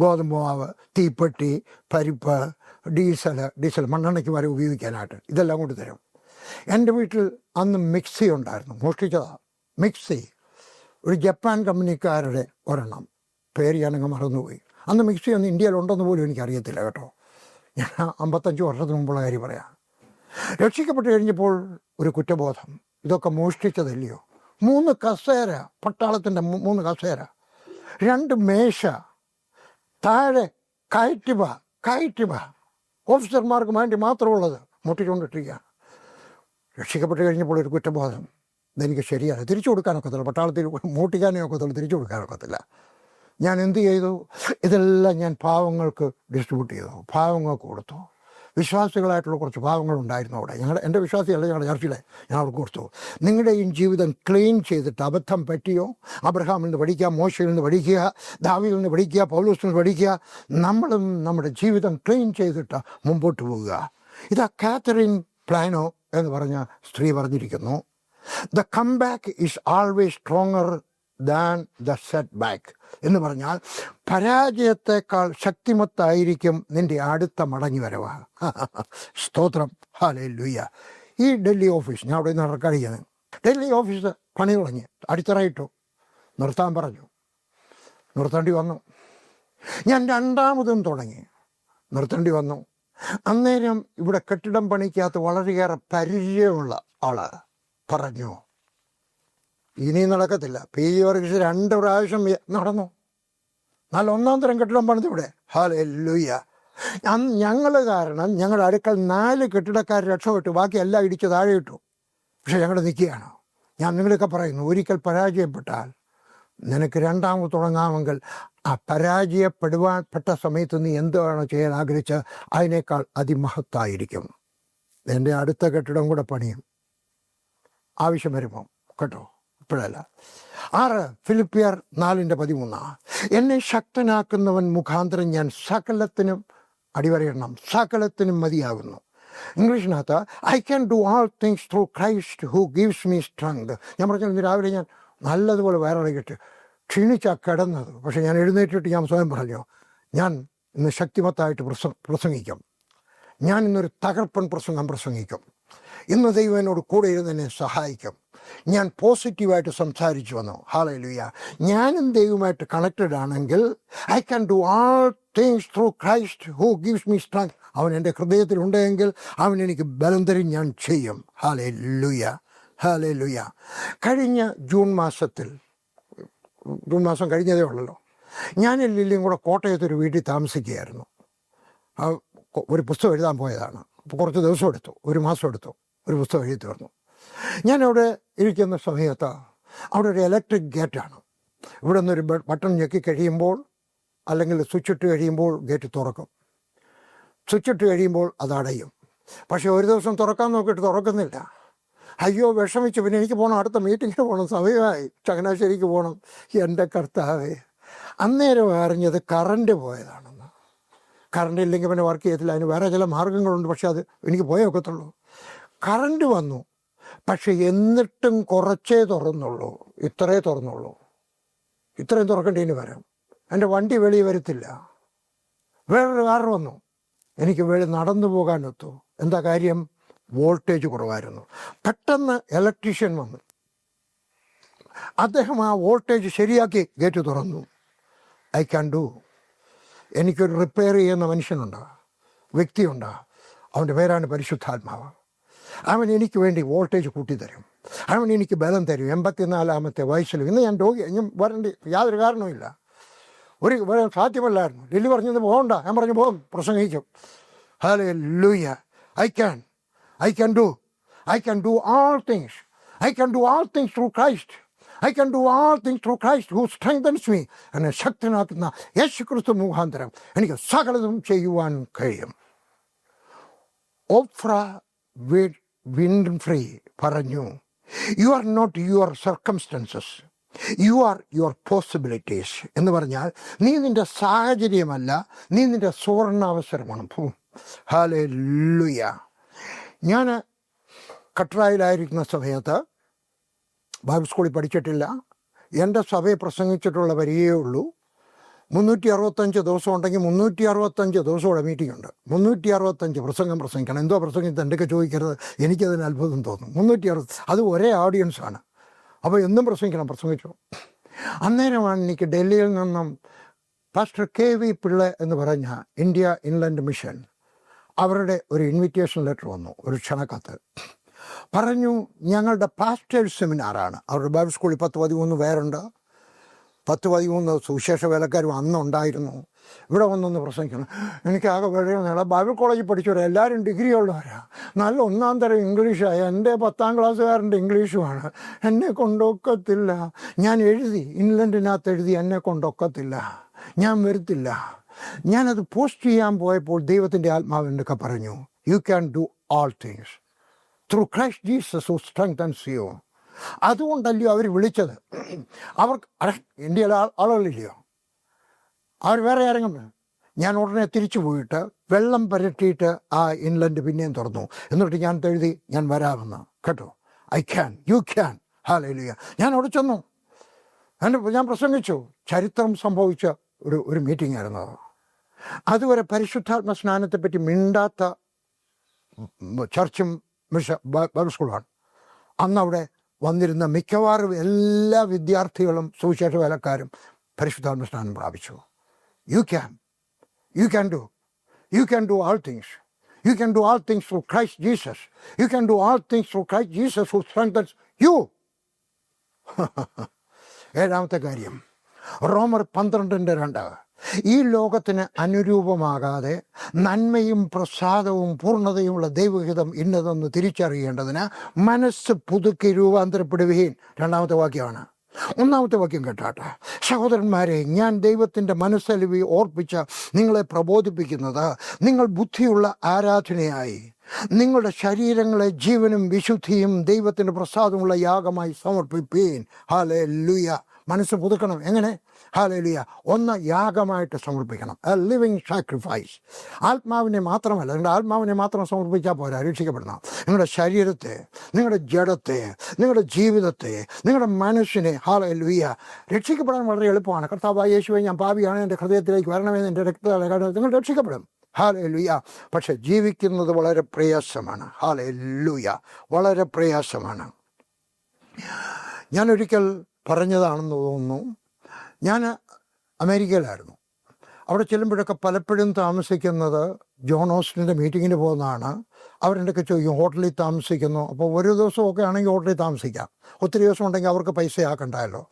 ഗോതമ്പ് മാവ്, തീപ്പെട്ടി, പരിപ്പ്, ഡീസൽ മണ്ണെണ്ണയ്ക്ക് വരെ ഉപയോഗിക്കാനായിട്ട് ഇതെല്ലാം കൊണ്ട് തരും. എൻ്റെ വീട്ടിൽ അന്ന് മിക്സി ഉണ്ടായിരുന്നു, മോഷ്ടിച്ചതാണ് മിക്സി. ഒരു ജപ്പാൻ കമ്പനിക്കാരുടെ ഒരെണ്ണം, പേര് ഞാനങ്ങ് മറന്നുപോയി. അന്ന് മിക്സി ഒന്നും ഇന്ത്യയിലുണ്ടെന്ന് പോലും എനിക്കറിയത്തില്ല കേട്ടോ. ഞാൻ 55 വർഷത്തിന് മുമ്പുള്ള കാര്യം പറയാം. രക്ഷിക്കപ്പെട്ട് കഴിഞ്ഞപ്പോൾ ഒരു കുറ്റബോധം, ഇതൊക്കെ മോഷ്ടിച്ചതല്ലയോ. 3 കസേര, പട്ടാളത്തിൻ്റെ 3 കസേര, 2 മേശ, താഴെ കയറ്റുക, ഓഫീസർമാർക്ക് വേണ്ടി മാത്രമുള്ളത് മുട്ടിച്ചുകൊണ്ടിട്ടിരിക്കുകയാണ്. രക്ഷിക്കപ്പെട്ട് കഴിഞ്ഞപ്പോൾ ഒരു കുറ്റബോധം, ഇതെനിക്ക് ശരിയാണ്, തിരിച്ചു കൊടുക്കാനൊക്കത്തില്ല. പട്ടാളത്തിൽ മോട്ടിക്കാനേ ഒക്കത്തുള്ളൂ, തിരിച്ചു കൊടുക്കാനൊക്കത്തില്ല. ഞാൻ എന്ത് ചെയ്തു? ഇതെല്ലാം ഞാൻ പാവങ്ങൾക്ക് ഡിസ്ട്രിബ്യൂട്ട് ചെയ്തു, പാവങ്ങൾക്ക് കൊടുത്തു. വിശ്വാസികളായിട്ടുള്ള കുറച്ച് പാവങ്ങളുണ്ടായിരുന്നു അവിടെ. എൻ്റെ വിശ്വാസിയല്ല, ഞങ്ങളുടെ ചർച്ചിലെ, ഞാൻ അവർക്ക് കൊടുത്തു. നിങ്ങളുടെയും ജീവിതം ക്ലീൻ ചെയ്തിട്ട്, അബദ്ധം പറ്റിയോ, അബ്രഹാമിൽ നിന്ന് പഠിക്കുക, മോശയിൽ നിന്ന് പഠിക്കുക, ദാവീദിൽ നിന്ന് പഠിക്കുക, പൗലോസിൽ നിന്ന് പഠിക്കുക. നമ്മളും നമ്മുടെ ജീവിതം ക്ലീൻ ചെയ്തിട്ട് മുമ്പോട്ട് പോവുക. ഇതാ കാതറിൻ പ്ലാനോ എന്ന് പറഞ്ഞ സ്ത്രീ പറഞ്ഞിരിക്കുന്നു, the comeback is always stronger than the setback എന്ന് പറഞ്ഞാൽ, പരാജയത്തെക്കാൾ ശക്തിമത്തായിരിക്കും നിൻ്റെ അടുത്ത മടങ്ങി വരവ്. സ്തോത്രം, ഹല്ലേലൂയ. ഈ ഡൽഹി ഓഫീസ്, ഞാൻ അവിടെ നിന്ന് കഴിയുന്നത്, ഡൽഹി ഓഫീസ് പണി തുടങ്ങി, അടിത്തറയിട്ടു, നിർത്താൻ പറഞ്ഞു, നിർത്തേണ്ടി വന്നു. ഞാൻ രണ്ടാമതും തുടങ്ങി, നിർത്തേണ്ടി വന്നു. അന്നേരം ഇവിടെ കെട്ടിടം പണിക്കകത്ത് വളരെയേറെ പരിചയമുള്ള ആള് പറഞ്ഞു, ഇനി നടക്കത്തില്ല. PG വർഗീസ് 2 പ്രാവശ്യം നടന്നു. നല്ല 1-ാം തരം കെട്ടിടം പണിത് ഇവിടെ. ഹല്ലേലൂയ. ഞങ്ങൾ കാരണം ഞങ്ങളുടെ അടുക്കൽ 4 കെട്ടിടക്കാർ രക്ഷപ്പെട്ടു, ബാക്കി എല്ലാം ഇടിച്ച് താഴെ ഇട്ടു. പക്ഷെ ഞങ്ങൾ നിൽക്കുകയാണ്. ഞാൻ നിങ്ങളൊക്കെ പറയുന്നു, ഒരിക്കൽ പരാജയപ്പെട്ടാൽ നിനക്ക് രണ്ടാമത് തുടങ്ങാമെങ്കിൽ ആ പരാജയപ്പെടുവാൻപ്പെട്ട സമയത്ത് നീ എന്താണ് ചെയ്യാൻ ആഗ്രഹിച്ച് അതിനേക്കാൾ അതിമഹത്തായിരിക്കും. എൻ്റെ അടുത്ത കെട്ടിടം കൂടെ പണിയും ആവശ്യം വരുമ്പോൾ കേട്ടോ, ഇപ്പോഴല്ല. 6 ഫിലിപ്പിയർ 4:13 എന്നെ ശക്തനാക്കുന്നവൻ മുഖാന്തരം ഞാൻ സകലത്തിനും, അടിവരയിടണം, സകലത്തിനും മതിയാകുന്നു. ഇംഗ്ലീഷിനകത്ത് I can do all things through Christ who gives me strength. ഞാൻ പറഞ്ഞു, ഇന്ന് രാവിലെ ഞാൻ നല്ലതുപോലെ വയറിളകിയിട്ട് ക്ഷീണിച്ചാണ് കിടന്നത്. പക്ഷേ ഞാൻ എഴുന്നേറ്റിട്ട് ഞാൻ സ്വയം പറഞ്ഞു, ഞാൻ ഇന്ന് ശക്തിമത്തായിട്ട് പ്രസംഗിക്കും, ഞാൻ ഇന്നൊരു തകർപ്പൻ പ്രസംഗിക്കും. ഇന്ന് ദൈവം എന്നോട് കൂടെ ഇരുന്ന് എന്നെ സഹായിക്കും. ഞാൻ പോസിറ്റീവായിട്ട് സംസാരിച്ചു വന്നു. ഹല്ലേലൂയ. ഞാനും ദൈവമായിട്ട് കണക്റ്റഡ് ആണെങ്കിൽ I can do all things through Christ who gives me strength. അവൻ എൻ്റെ ഹൃദയത്തിലുണ്ടെങ്കിൽ അവൻ എനിക്ക് ബലം തരും, ഞാൻ ചെയ്യും. Hallelujah, hallelujah. കഴിഞ്ഞ ജൂൺ മാസം കഴിഞ്ഞതേ ഉള്ളല്ലോ, ഞാൻ ലില്ലിയും കൂടെ കോട്ടയത്തൊരു വീട്ടിൽ താമസിക്കുകയായിരുന്നു. ഒരു പുസ്തകം എഴുതാൻ പോയതാണ്. അപ്പോൾ കുറച്ച് ദിവസം എടുത്തു, ഒരു മാസം എടുത്തു, ഒരു പുസ്തകം എഴുതി തീർന്നു. ഞാനവിടെ ഇരിക്കുന്ന സമയത്ത് അവിടെ ഒരു ഇലക്ട്രിക് ഗേറ്റാണ്. ഇവിടെ നിന്നൊരു ബട്ടൺ ഞെക്കി കഴിയുമ്പോൾ, അല്ലെങ്കിൽ സ്വിച്ച് ഇട്ട് കഴിയുമ്പോൾ ഗേറ്റ് തുറക്കും, സ്വിച്ച് ഇട്ട് കഴിയുമ്പോൾ അത് അടയും. പക്ഷേ ഒരു ദിവസം തുറക്കാൻ നോക്കിയിട്ട് തുറക്കുന്നില്ല. അയ്യോ, വിഷമിച്ചു. പിന്നെ എനിക്ക് പോകണം, അടുത്ത മീറ്റിങ്ങിന് പോകണം, സമയമായി, ചങ്ങനാശ്ശേരിക്ക് പോകണം. എൻ്റെ കർത്താവേ, അന്നേരം അറിഞ്ഞത് കറണ്ട് പോയതാണെന്ന്. കറണ്ട് ഇല്ലെങ്കിൽ പിന്നെ വർക്ക് ചെയ്യത്തില്ല, അതിന് വേറെ ചില മാർഗങ്ങളുണ്ട്, പക്ഷെ അത് എനിക്ക് പോയേ ഒക്കത്തുള്ളൂ. കറണ്ട് വന്നു, പക്ഷെ എന്നിട്ടും കുറച്ചേ തുറന്നുള്ളൂ, ഇത്രേ തുറന്നുള്ളൂ. ഇത്രയും തുറക്കേണ്ടതിന് വരാം. എൻ്റെ വണ്ടി വെളിയിൽ വരത്തില്ല. വേറൊരു കാർ വന്നു, എനിക്ക് നടന്നു പോകാനൊത്തു. എന്താ കാര്യം? വോൾട്ടേജ് കുറവായിരുന്നു. പെട്ടെന്ന് ഇലക്ട്രീഷ്യൻ വന്നു, അദ്ദേഹം ആ വോൾട്ടേജ് ശരിയാക്കി ഗേറ്റ് തുറന്നു. I can do. എനിക്കൊരു റിപ്പയർ ചെയ്യുന്ന മനുഷ്യനുണ്ട്, വ്യക്തിയുണ്ട്, അവൻ്റെ പേരാണ് പരിശുദ്ധാത്മാവ്. അവൻ എനിക്ക് വേണ്ടി വോൾട്ടേജ് കൂട്ടിത്തരും, അവൻ എനിക്ക് ബലം തരും. 84-ാമത്തെ വയസ്സിലും ഇന്ന് ഞാൻ രോഗി, ഞാൻ വരേണ്ട യാതൊരു കാരണവുമില്ല. ഒരു സാധ്യമല്ലായിരുന്നു. ഡെല്ലി പറഞ്ഞത് പോകണ്ട, ഞാൻ പറഞ്ഞു പോകും, പ്രസംഗിക്കും. Hallelujah. I can do all things. I can do all things through Christ. I can do all things through Christ who strengthens me. എന്നെ ശക്തനാക്കുന്ന യേശുക്രിസ്തു മുഖാന്തരം എനിക്ക് സകലതും ചെയ്യുവാൻ കഴിയും. ഓഫ്ര വിൻഫ്രീ പറഞ്ഞു, you are not your circumstances, you are your possibilities. എന്ന് പറഞ്ഞാൽ നീ നിൻ്റെ സാഹചര്യമല്ല, നീ നിൻ്റെ സുവർണാവസരമാണ്. ഹല്ലേലൂയ. ഞാൻ കട്രായിലായിരിക്കുന്ന സമയത്ത് ബൈബിൾ സ്കൂളിൽ പഠിച്ചിട്ടില്ല. എൻ്റെ സഭയെ പ്രസംഗിച്ചിട്ടുള്ള വരികയേ ഉള്ളൂ. 365 ദിവസം ഉണ്ടെങ്കിൽ 365 ദിവസമുള്ള മീറ്റിംഗ് ഉണ്ട്. 365 പ്രസംഗിക്കണം. എന്തോ പ്രസംഗിച്ച് എന്തൊക്കെ ചോദിക്കരുത്, എനിക്കതിന് അത്ഭുതം തോന്നും. 360, അത് ഒരേ ഓഡിയൻസാണ്. അപ്പോൾ എന്നും പ്രസംഗിച്ചു. അന്നേരമാണ് എനിക്ക് ഡൽഹിയിൽ നിന്നും പാസ്റ്റർ KV പിള്ള എന്ന് പറഞ്ഞ ഇന്ത്യ ഇൻലൻഡ് മിഷൻ, അവരുടെ ഒരു ഇൻവിറ്റേഷൻ ലെറ്റർ വന്നു, ഒരു ക്ഷണക്കത്ത്. പറഞ്ഞു, ഞങ്ങളുടെ പാസ്റ്റേഴ്സ് സെമിനാറാണ്. അവരുടെ ബൈബിൾ സ്കൂളിൽ 10-13 പേരുണ്ട്. 10-13 സുവിശേഷ വേലക്കാരും അന്നുണ്ടായിരുന്നു. ഇവിടെ വന്നൊന്ന് പ്രസംഗിക്കണം. എനിക്കാകെ വേഴ ബൈബിൾ കോളേജിൽ പഠിച്ചവരെ എല്ലാവരും ഡിഗ്രി ഉള്ളവരാണ്, നല്ല 1-ാം തരം ഇംഗ്ലീഷായ. എൻ്റെ 10-ാം ക്ലാസ്സുകാരൻ്റെ ഇംഗ്ലീഷുമാണ്. എന്നെ കൊണ്ടൊക്കത്തില്ല. ഞാൻ എഴുതി, ഇംഗ്ലണ്ടിനകത്ത് എഴുതി, എന്നെ കൊണ്ടൊക്കത്തില്ല, ഞാൻ വരത്തില്ല. ഞാനത് പോസ്റ്റ് ചെയ്യാൻ പോയപ്പോൾ ദൈവത്തിൻ്റെ ആത്മാവിനൊക്കെ പറഞ്ഞു, you can do all things through Christ Jesus who strengthens you. അതുകൊണ്ടല്ലയോ അവർ വിളിച്ചത്. അവർ ഇന്ത്യയിലെ ആളുകളില്ലയോ, അവർ വേറെ ആരെങ്കിലും. ഞാൻ ഉടനെ തിരിച്ചു പോയിട്ട് വെള്ളം പുരട്ടിയിട്ട് ആ ഇൻലൻഡ് പിന്നെയും തുറന്നു. എന്നിട്ട് ഞാൻ എഴുതി, ഞാൻ വരാമെന്ന്. കേട്ടോ, I can, you can. Hallelujah. ഞാൻ അവിടെ ചെന്നു, ഞാൻ പ്രസംഗിച്ചു. ചരിത്രം സംഭവിച്ച ഒരു മീറ്റിംഗ് ആയിരുന്നു അത്. അതുവരെ പരിശുദ്ധാത്മ സ്നാനത്തെപ്പറ്റി മിണ്ടാത്ത ചർച്ചും ബൈബിൾ സ്കൂളാണ്. അന്നവിടെ വന്നിരുന്ന മിക്കവാറും എല്ലാ വിദ്യാർത്ഥികളും സുവിശേഷ വേലക്കാരും പരിശുദ്ധാത്മ സ്നാനം പ്രാപിച്ചു. U can do all things. You can do all things through Christ Jesus. You can do all things through Christ Jesus who strengthens you. 7-ാമത്തെ കാര്യം, റോമർ 12:2. ഈ ലോകത്തിന് അനുരൂപമാകാതെ നന്മയും പ്രസാദവും പൂർണ്ണതയുമുള്ള ദൈവഹിതം ഇന്നതെന്ന് തിരിച്ചറിയേണ്ടതിന് മനസ്സ് പുതുക്കി രൂപാന്തരപ്പെടുകയും. 2-ാമത്തെ വാക്യമാണ്. 1-ാമത്തെ വാക്യം കേട്ടാട്ടെ. സഹോദരന്മാരെ, ഞാൻ ദൈവത്തിൻ്റെ മനസ്സലിവി ഓർപ്പിച്ച് നിങ്ങളെ പ്രബോധിപ്പിക്കുന്നത്, നിങ്ങൾ ബുദ്ധിയുള്ള ആരാധനയായി നിങ്ങളുടെ ശരീരങ്ങളെ ജീവനും വിശുദ്ധിയും ദൈവത്തിൻ്റെ പ്രസാദമുള്ള യാഗമായി സമർപ്പിപ്പീൻ. ഹല്ലേലൂയ. മനസ്സ് പുതുക്കണം. എങ്ങനെ? ഹല്ലേലൂയ. ഒന്ന്, യാഗമായിട്ട് സമർപ്പിക്കണം, എ ലിവിങ് സാക്രിഫൈസ്. ആത്മാവിനെ മാത്രമല്ല, നിങ്ങളുടെ ആത്മാവിനെ മാത്രം സമർപ്പിച്ചാൽ പോരാ, രക്ഷിക്കപ്പെടണം. നിങ്ങളുടെ ശരീരത്തെ, നിങ്ങളുടെ ജഡത്തെ, നിങ്ങളുടെ ജീവിതത്തെ, നിങ്ങളുടെ മനസ്സിനെ. ഹല്ലേലൂയ. രക്ഷിക്കപ്പെടാൻ വളരെ എളുപ്പമാണ്. കർത്താവായ യേശുവേ, ഞാൻ പാപിയാണ്, എൻ്റെ ഹൃദയത്തിലേക്ക് വരണമെന്ന് എൻ്റെ രക്തത്താൽ നിങ്ങൾ രക്ഷിക്കപ്പെടും. ഹല്ലേലൂയ. പക്ഷെ ജീവിക്കുന്നത് വളരെ പ്രയാസമാണ്. ഹല്ലേലൂയ. വളരെ പ്രയാസമാണ്. ഞാനൊരിക്കൽ പറഞ്ഞതാണെന്ന് തോന്നുന്നു, ഞാൻ അമേരിക്കയിലായിരുന്നു. അവിടെ ചെല്ലുമ്പോഴൊക്കെ പലപ്പോഴും താമസിക്കുന്നത് ജോൺ ഓസ്റ്റിൻ്റെ മീറ്റിങ്ങിന് പോകുന്നതാണ്. അവരെൻ്റെയൊക്കെ ചോദിക്കും, ഹോട്ടലിൽ താമസിക്കുന്നു. അപ്പോൾ ഒരു ദിവസമൊക്കെ ആണെങ്കിൽ ഹോട്ടലിൽ താമസിക്കാം, ഒത്തിരി ദിവസം ഉണ്ടെങ്കിൽ അവർക്ക് പൈസ ആക്കണ്ടല്ലോ.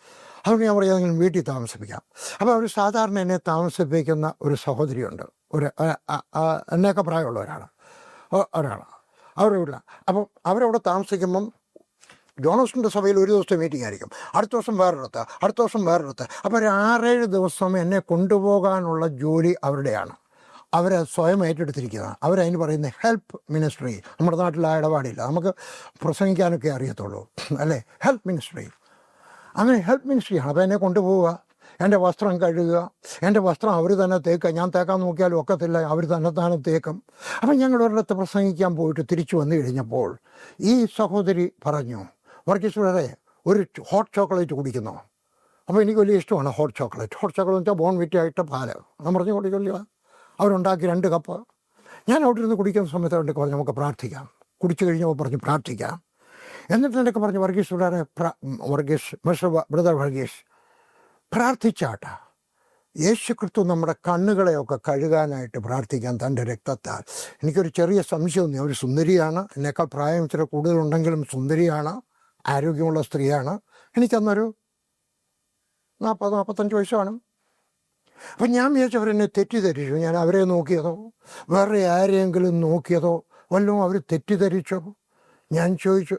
അതുകൊണ്ട് ഞാൻ പറയാം വീട്ടിൽ താമസിപ്പിക്കാം. അപ്പോൾ അവർ സാധാരണ എന്നെ താമസിപ്പിക്കുന്ന ഒരു സഹോദരിയുണ്ട്, ഒരു എന്നേക്കെ പ്രായമുള്ള ഒരാളാണ്. അവരുടെ വീട്ടിൽ. അപ്പം അവരവിടെ താമസിക്കുമ്പം ജോണോസിൻ്റെ സഭയിൽ ഒരു ദിവസത്തെ മീറ്റിംഗ് ആയിരിക്കും, അടുത്ത ദിവസം വേറൊരിടത്ത്, അടുത്ത ദിവസം വേറൊരിടത്ത്. അപ്പോൾ ഒരു 6-7 ദിവസം എന്നെ കൊണ്ടുപോകാനുള്ള ജോലി അവരുടെയാണ്. അവരെ സ്വയം ഏറ്റെടുത്തിരിക്കുന്നതാണ്. അവരതിന് പറയുന്നത് ഹെൽപ്പ് മിനിസ്ട്രി. നമ്മുടെ നാട്ടിൽ ആ ഇടപാടില്ല, നമുക്ക് പ്രസംഗിക്കാനൊക്കെ അറിയത്തുള്ളൂ അല്ലേ. ഹെൽപ്പ് മിനിസ്ട്രി, അങ്ങനെ ഹെൽപ്പ് മിനിസ്ട്രിയാണ്. അപ്പോൾ എന്നെ കൊണ്ടുപോവുക, എൻ്റെ വസ്ത്രം കഴുകുക, എൻ്റെ വസ്ത്രം അവർ തന്നെ തേക്കുക. ഞാൻ തേക്കാൻ നോക്കിയാലും ഒക്കത്തില്ല, അവർ തന്നെ തേക്കും. അപ്പം ഞങ്ങൾ ഒരിടത്ത് പ്രസംഗിക്കാൻ പോയിട്ട് തിരിച്ചു വന്നു കഴിഞ്ഞപ്പോൾ ഈ സഹോദരി പറഞ്ഞു, വർഗീസ് ബ്രദറെ ഒരു ഹോട്ട് ചോക്ലേറ്റ് കുടിക്കുന്നോ? അപ്പോൾ എനിക്ക് വലിയ ഇഷ്ടമാണ് ഹോട്ട് ചോക്ലേറ്റ്. ഹോട്ട് ചോക്ലേറ്റ് എന്ന് വെച്ചാൽ ബോൺവിറ്റയായിട്ട് പാല്. ഞാൻ പറഞ്ഞു കുടിക്കില്ല. അവരുണ്ടാക്കി 2 കപ്പ്. ഞാൻ അവിടെ ഇരുന്ന് കുടിക്കുന്ന സമയത്ത് അവരുടെ പറഞ്ഞു നമുക്ക് പ്രാർത്ഥിക്കാം. കുടിച്ചു കഴിഞ്ഞപ്പോൾ പറഞ്ഞു പ്രാർത്ഥിക്കാം. എന്നിട്ട് എന്നൊക്കെ പറഞ്ഞു വർഗീസ് ബ്രദറെ, ബ്രദർ വർഗീസ് പ്രാർത്ഥിച്ചാട്ടാ, യേശു ക്രിസ്തു നമ്മുടെ കണ്ണുകളെയൊക്കെ കഴുകാനായിട്ട് പ്രാർത്ഥിക്കാൻ തൻ്റെ രക്തത്താൽ. എനിക്കൊരു ചെറിയ സംശയം തോന്നി. അവർ സുന്ദരിയാണ്, എന്നേക്കാൾ പ്രായം ഇച്ചിരി കൂടുതലുണ്ടെങ്കിലും സുന്ദരിയാണ്, ആരോഗ്യമുള്ള സ്ത്രീയാണ്. എനിക്കന്നൊരു 40-45 വയസ്സാണ്. അപ്പം ഞാൻ വിചാരിച്ചു അവരെന്നെ തെറ്റിദ്ധരിച്ചു. ഞാൻ അവരെ നോക്കിയതോ വേറെ ആരെയെങ്കിലും നോക്കിയതോ വല്ലതും അവർ തെറ്റിദ്ധരിച്ചോ? ഞാൻ ചോദിച്ചു.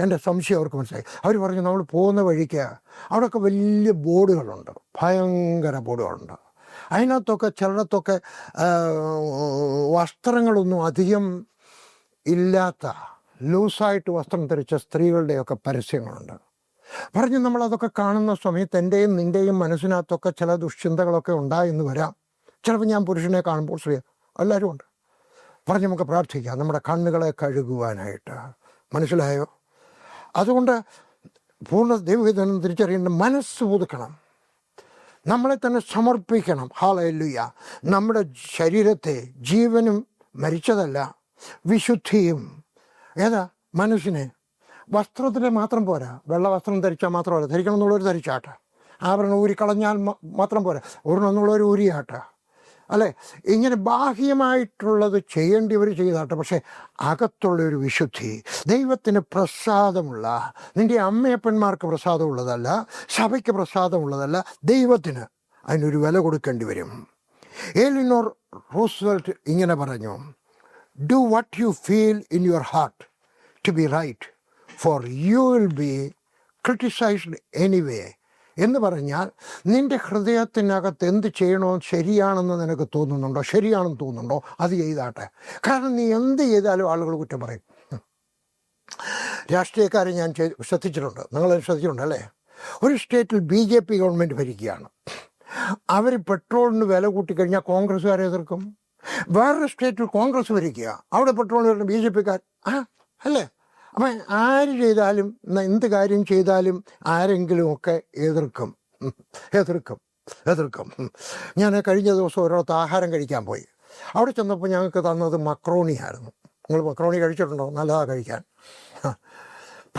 എൻ്റെ സംശയം അവർക്ക് മനസ്സിലായി. അവർ പറഞ്ഞു നമ്മൾ പോകുന്ന വഴിക്ക് അവിടെയൊക്കെ വലിയ ബോർഡുകളുണ്ട്, ഭയങ്കര ബോർഡുകളുണ്ട്. അതിനകത്തൊക്കെ ചിലയിടത്തൊക്കെ വസ്ത്രങ്ങളൊന്നും അധികം ഇല്ലാത്ത ലൂസായിട്ട് വസ്ത്രം ധരിച്ച സ്ത്രീകളുടെയൊക്കെ പരസ്യങ്ങളുണ്ട്. പറഞ്ഞ് നമ്മളതൊക്കെ കാണുന്ന സമയത്ത് എൻ്റെയും നിൻ്റെയും മനസ്സിനകത്തൊക്കെ ചില ദുശ്ചിന്തകളൊക്കെ ഉണ്ടായെന്ന് വരാം. ചിലപ്പോൾ ഞാൻ പുരുഷനെ കാണുമ്പോൾ സ്ത്രീ എല്ലാവരും ഉണ്ട്. പറഞ്ഞ് നമുക്ക് പ്രാർത്ഥിക്കാം നമ്മുടെ കണ്ണുകളെ കഴുകുവാനായിട്ട്. മനസ്സിലായോ? അതുകൊണ്ട് പൂർണ്ണ ദൈവഹിതം തിരിച്ചറിയേണ്ട മനസ്സ് പുതുക്കണം, നമ്മളെ തന്നെ സമർപ്പിക്കണം. ഹല്ലേലൂയ. നമ്മുടെ ശരീരത്തെ, ജീവനും മരിച്ചതല്ല, വിശുദ്ധിയും ഏതാ മനസ്സിനെ. വസ്ത്രത്തിലെ മാത്രം പോരാ, വെള്ള വസ്ത്രം ധരിച്ചാൽ മാത്രമല്ല, ധരിക്കണം എന്നുള്ളവർ ധരിച്ചാട്ടെ. ആഭരണം ഊരിക്കളഞ്ഞാൽ മാത്രം പോരാ, ഒരെണ്ണെന്നുള്ളവർ ഊരിയാട്ടെ അല്ലേ. ഇങ്ങനെ ബാഹ്യമായിട്ടുള്ളത് ചെയ്യേണ്ടിയവർ ചെയ്താട്ടെ. പക്ഷേ അകത്തുള്ളൊരു വിശുദ്ധി, ദൈവത്തിന് പ്രസാദമുള്ള, നിൻ്റെ അമ്മയപ്പന്മാർക്ക് പ്രസാദമുള്ളതല്ല, സഭയ്ക്ക് പ്രസാദമുള്ളതല്ല, ദൈവത്തിന് അതിനൊരു വില കൊടുക്കേണ്ടി വരും. എലിനോർ റൂസ്വെൽറ്റ് ഇങ്ങനെ പറഞ്ഞു, do what you feel in your heart to be right, for you will be criticised anyway. എന്ന് പറഞ്ഞാൽ നിൻ്റെ ഹൃദയത്തിനകത്ത് എന്ത് ചെയ്യണോ ശരിയാണെന്ന് നിനക്ക് തോന്നുന്നുണ്ടോ, ശരിയാണെന്ന് തോന്നുന്നുണ്ടോ അത് ചെയ്താട്ടെ. കാരണം നീ എന്ത് ചെയ്താലും ആളുകൾ കുറ്റം പറയും. രാഷ്ട്രീയക്കാരെ ഞാൻ ശ്രദ്ധിച്ചിട്ടുണ്ട്, നിങ്ങളത് ശ്രദ്ധിച്ചിട്ടുണ്ടല്ലേ. ഒരു സ്റ്റേറ്റിൽ BJP ഗവൺമെൻറ് ഭരിക്കുകയാണ്, അവർ പെട്രോളിന് വില കൂട്ടിക്കഴിഞ്ഞാൽ കോൺഗ്രസ്സുകാരെ എതിർക്കും. വേറൊരു സ്റ്റേറ്റിൽ കോൺഗ്രസ് ഭരിക്കുക, അവിടെ പെട്രോളിന് BJPക്കാർ അല്ലേ. അപ്പം ആര് ചെയ്താലും, എന്ത് കാര്യം ചെയ്താലും ആരെങ്കിലുമൊക്കെ എതിർക്കും. ഞാൻ കഴിഞ്ഞ ദിവസം ഒരിടത്ത് ആഹാരം കഴിക്കാൻ പോയി. അവിടെ ചെന്നപ്പോൾ ഞങ്ങൾക്ക് തന്നത് മക്രോണി ആയിരുന്നു. നിങ്ങൾ മക്രോണി കഴിച്ചിട്ടുണ്ടോ? നല്ലതാണ് കഴിക്കാൻ.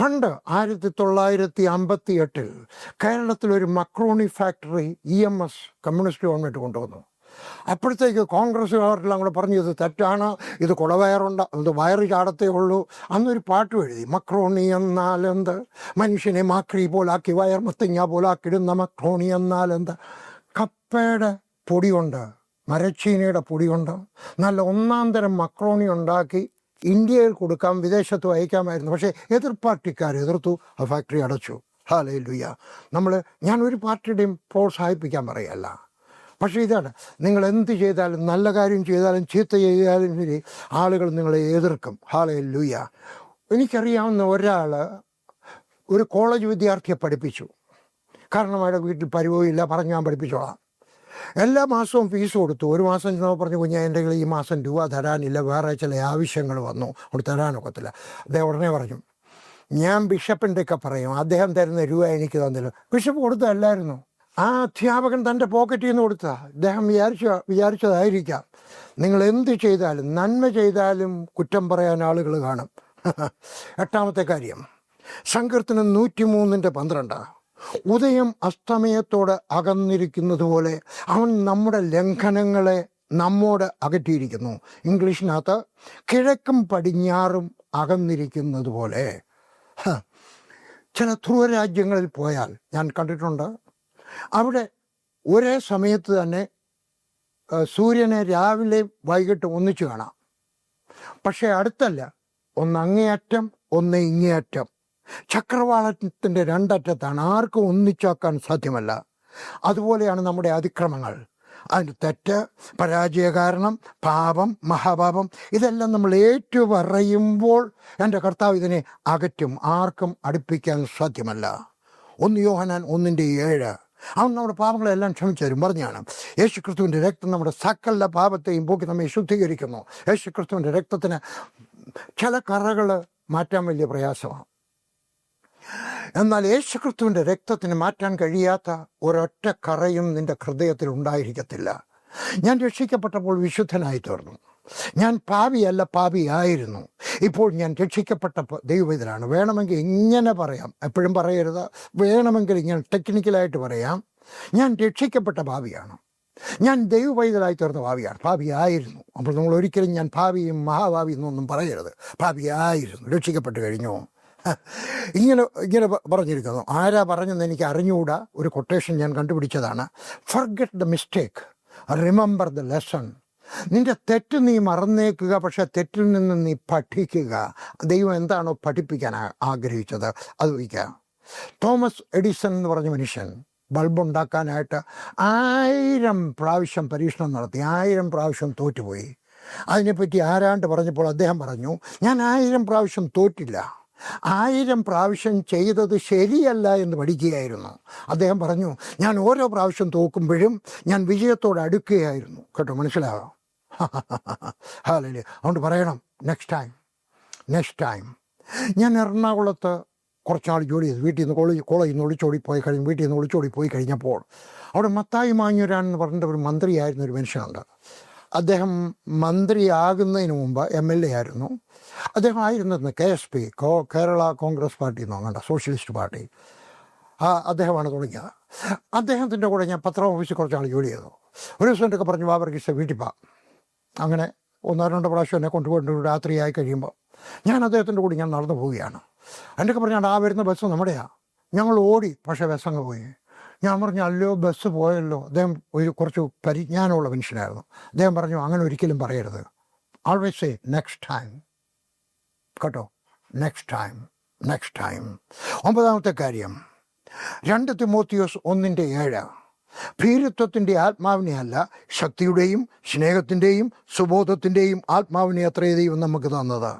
പണ്ട് 1958 കേരളത്തിലൊരു macaroni factory EMS communist government കൊണ്ടുവന്നു. അപ്പോഴത്തേക്ക് കോൺഗ്രസ്സുകാരെല്ലാം കൂടെ പറഞ്ഞു ഇത് തെറ്റാണ്, ഇത് ഇത് വയറ് ചാടത്തേ ഉള്ളൂ. അന്നൊരു പാട്ടും എഴുതി, മക്രോണി എന്നാലെന്ത്, മനുഷ്യനെ മാക്രി പോലാക്കി വയർമത്തങ്ങ പോലാക്കിടുന്ന മക്രോണി എന്നാലെന്ത്. കപ്പയുടെ പൊടി കൊണ്ട്, മരച്ചീനിയുടെ പൊടി കൊണ്ട് നല്ല 1-ാം തരം മക്രോണി ഉണ്ടാക്കി ഇന്ത്യയിൽ കൊടുക്കാം, വിദേശത്ത് അയക്കാമായിരുന്നു. പക്ഷേ എതിർ പാർട്ടിക്കാർ എതിർത്തു, ആ ഫാക്ടറി അടച്ചു. ഹല്ലേലൂയ. ഞാൻ ഒരു പാർട്ടിയുടെയും പ്രോത്സാഹിപ്പിക്കാൻ പറയല്ല. പക്ഷേ ഇതാണ്, നിങ്ങൾ എന്ത് ചെയ്താലും, നല്ല കാര്യം ചെയ്താലും ചീത്ത ചെയ്താലും ശരി, ആളുകൾ നിങ്ങളെ എതിർക്കും. ഹല്ലേലൂയ. എനിക്കറിയാവുന്ന ഒരാൾ ഒരു കോളേജ് വിദ്യാർത്ഥിയെ പഠിപ്പിച്ചു. കാരണം അയാളുടെ വീട്ടിൽ പരിവമില്ല, പറഞ്ഞ് ഞാൻ പഠിപ്പിച്ചോളാം. എല്ലാ മാസവും ഫീസ് കൊടുത്തു. ഒരു മാസം ചെന്നപ്പോൾ പറഞ്ഞു, കുഞ്ഞാ എൻ്റെ കയ്യിൽ ഈ മാസം രൂപ തരാനില്ല, വേറെ ചില ആവശ്യങ്ങൾ വന്നു, അവിടെ തരാനൊക്കത്തില്ല. അദ്ദേഹം ഉടനെ പറഞ്ഞു, ഞാൻ ബിഷപ്പിൻ്റെയൊക്കെ പറയും, അദ്ദേഹം തരുന്ന രൂപ എനിക്ക് തന്നില്ല. ബിഷപ്പ് കൊടുത്തതല്ലായിരുന്നു, ആ അധ്യാപകൻ തൻ്റെ പോക്കറ്റിൽ നിന്ന് കൊടുത്തതാ. അദ്ദേഹം വിചാരിച്ചതായിരിക്കാം. നിങ്ങൾ എന്ത് ചെയ്താലും, നന്മ ചെയ്താലും കുറ്റം പറയാൻ ആളുകൾ കാണും. 8-ാമത്തെ കാര്യം, സങ്കീർത്തനം 103:12, ഉദയം അസ്തമയത്തോട് അകന്നിരിക്കുന്നത് പോലെ അവൻ നമ്മുടെ ലംഘനങ്ങളെ നമ്മോട് അകറ്റിയിരിക്കുന്നു. ഇംഗ്ലീഷിനകത്ത് കിഴക്കും പടിഞ്ഞാറും അകന്നിരിക്കുന്നത് പോലെ. ചില ധ്രുവരാജ്യങ്ങളിൽ പോയാൽ ഞാൻ കണ്ടിട്ടുണ്ട്, അവിടെ ഒരേ സമയത്ത് തന്നെ സൂര്യനെ രാവിലെ വൈകിട്ട് ഒന്നിച്ചു കാണാം. പക്ഷേ അടുത്തല്ല, ഒന്ന് അങ്ങേയറ്റം ഒന്ന് ഇങ്ങേയറ്റം. ചക്രവാളത്തിൻ്റെ രണ്ടറ്റത്താണ്, ആർക്കും ഒന്നിച്ചാക്കാൻ സാധ്യമല്ല. അതുപോലെയാണ് നമ്മുടെ അതിക്രമങ്ങൾ, അതിൻ്റെ തെറ്റ്, പരാജയ കാരണം, പാപം, മഹാപാപം, ഇതെല്ലാം നമ്മൾ ഏറ്റുപറയുമ്പോൾ എൻ്റെ കർത്താവ് ഇതിനെ അകറ്റും, ആർക്കും അടുപ്പിക്കാൻ സാധ്യമല്ല. 1 യോഹന്നാൻ 1:7. അവൻ നമ്മുടെ പാപങ്ങളെല്ലാം ക്ഷമിച്ചു തരും പറഞ്ഞാണ്. യേശുക്രിസ്തുവിൻ്റെ രക്തം നമ്മുടെ സകല പാപത്തെയും പോക്കി നമ്മെ ശുദ്ധീകരിക്കുന്നു. യേശുക്രിസ്തുവിൻ്റെ രക്തത്തിന് ചില കറകൾ മാറ്റാൻ വലിയ പ്രയാസമാണ്. എന്നാൽ യേശുക്രിസ്തുവിൻ്റെ രക്തത്തിന് മാറ്റാൻ കഴിയാത്ത ഒരൊറ്റ കറയും നിൻ്റെ ഹൃദയത്തിൽ ഉണ്ടായിരിക്കത്തില്ല. ഞാൻ രക്ഷിക്കപ്പെട്ടപ്പോൾ വിശുദ്ധനായി തീർന്നു. ഞാൻ പാപിയല്ല, പാപിയായിരുന്നു. ഇപ്പോൾ ഞാൻ രക്ഷിക്കപ്പെട്ട ദൈവവേദനാണ്. വേണമെങ്കിൽ ഇങ്ങനെ പറയാം, എപ്പോഴും പറയരുത്, വേണമെങ്കിൽ ഇങ്ങനെ ടെക്നിക്കലായിട്ട് പറയാം, ഞാൻ രക്ഷിക്കപ്പെട്ട പാപിയാണ്. ഞാൻ ദൈവവൈതലായി തീർന്ന പാപിയാണ്, പാപിയായിരുന്നു. അപ്പോൾ നമ്മൾ ഒരിക്കലും ഞാൻ പാപിയും മഹാഭാവിയും എന്നൊന്നും പറയരുത്. പാപിയായിരുന്നു, രക്ഷിക്കപ്പെട്ട് കഴിഞ്ഞു. ഇങ്ങനെ പറഞ്ഞിരിക്കുന്നു. ആരാ പറഞ്ഞെന്ന് എനിക്ക് അറിഞ്ഞുകൂടാ. ഒരു കൊട്ടേഷൻ ഞാൻ കണ്ടുപിടിച്ചതാണ്. Forget the mistake, remember the lesson. നിന്റെ തെറ്റ് നീ മറന്നേക്കുക, പക്ഷെ തെറ്റിൽ നിന്ന് നീ പഠിക്കുക. ദൈവം എന്താണോ പഠിപ്പിക്കാൻ ആഗ്രഹിച്ചത് അത് വയ്ക്കുക. തോമസ് എഡിസൺ എന്ന് പറഞ്ഞ മനുഷ്യൻ ബൾബ് ഉണ്ടാക്കാനായിട്ട് 1000 പ്രാവശ്യം പരീക്ഷണം നടത്തി, 1000 പ്രാവശ്യം തോറ്റുപോയി. അതിനെപ്പറ്റി ആരാണ്ട് പറഞ്ഞപ്പോൾ അദ്ദേഹം പറഞ്ഞു, ഞാൻ 1000 പ്രാവശ്യം തോറ്റില്ല, 1000 പ്രാവശ്യം ചെയ്തത് ശരിയല്ല എന്ന് പഠിക്കുകയായിരുന്നു. അദ്ദേഹം പറഞ്ഞു, ഞാൻ ഓരോ പ്രാവശ്യം തോക്കുമ്പോഴും ഞാൻ വിജയത്തോട് അടുക്കുകയായിരുന്നു. കേട്ടോ, മനസ്സിലാകാം. ഹാലേ. അതുകൊണ്ട് പറയണം, നെക്സ്റ്റ് ടൈം. ഞാൻ എറണാകുളത്ത് കുറച്ചാൾ ജോലി ചെയ്തു. വീട്ടിൽ നിന്ന് കോളേജിൽ നിന്ന് ഒളിച്ചോടി പോയി കഴിഞ്ഞപ്പോൾ അവിടെ മത്തായി മാഞ്ഞൂരാൻ എന്ന് പറഞ്ഞിട്ട് ഒരു മന്ത്രിയായിരുന്ന ഒരു മനുഷ്യനുണ്ട്. അദ്ദേഹം മന്ത്രിയാകുന്നതിന് മുമ്പ് MLA ആയിരുന്നു. അദ്ദേഹം ആയിരുന്നത് KSP, കേരള കോൺഗ്രസ് പാർട്ടി എന്നോ അങ്ങോട്ട്, സോഷ്യലിസ്റ്റ് പാർട്ടി. അദ്ദേഹമാണ് തുടങ്ങിയത്. അദ്ദേഹത്തിൻ്റെ കൂടെ ഞാൻ പത്ര ഓഫീസിൽ കുറച്ചാൾ ജോലി ചെയ്തു. ഒരു ദിവസം ഒക്കെ പറഞ്ഞു, ബാബർഗീസ് വീട്ടിൽ പോകാം. അങ്ങനെ 1-2 പ്രാവശ്യം എന്നെ കൊണ്ടുപോയിട്ട് രാത്രിയായി കഴിയുമ്പോൾ ഞാൻ അദ്ദേഹത്തിൻ്റെ കൂടി ഞാൻ നടന്നു പോവുകയാണ്. എൻ്റെ പറഞ്ഞാൽ ആ വരുന്ന ബസ് നമ്മുടെയാണ്. ഞങ്ങൾ ഓടി, പക്ഷേ ബസ് അങ്ങ് പോയി. ഞാൻ പറഞ്ഞു, അല്ലയോ ബസ് പോയല്ലോ. അദ്ദേഹം കുറച്ച് പരിജ്ഞാനമുള്ള മനുഷ്യനായിരുന്നു. അദ്ദേഹം പറഞ്ഞു, അങ്ങനെ ഒരിക്കലും പറയരുത്. Always say next time. കേട്ടോ, നെക്സ്റ്റ് ടൈം. 9ാമത്തെ കാര്യം, 2 തിമോത്തിയോസ് 1:7. ഭീരുത്വത്തിൻ്റെ ആത്മാവിനെ അല്ല, ശക്തിയുടെയും സ്നേഹത്തിൻ്റെയും സുബോധത്തിൻ്റെയും ആത്മാവിനെ അത്രേ ദൈവം നമുക്ക് തന്നത്.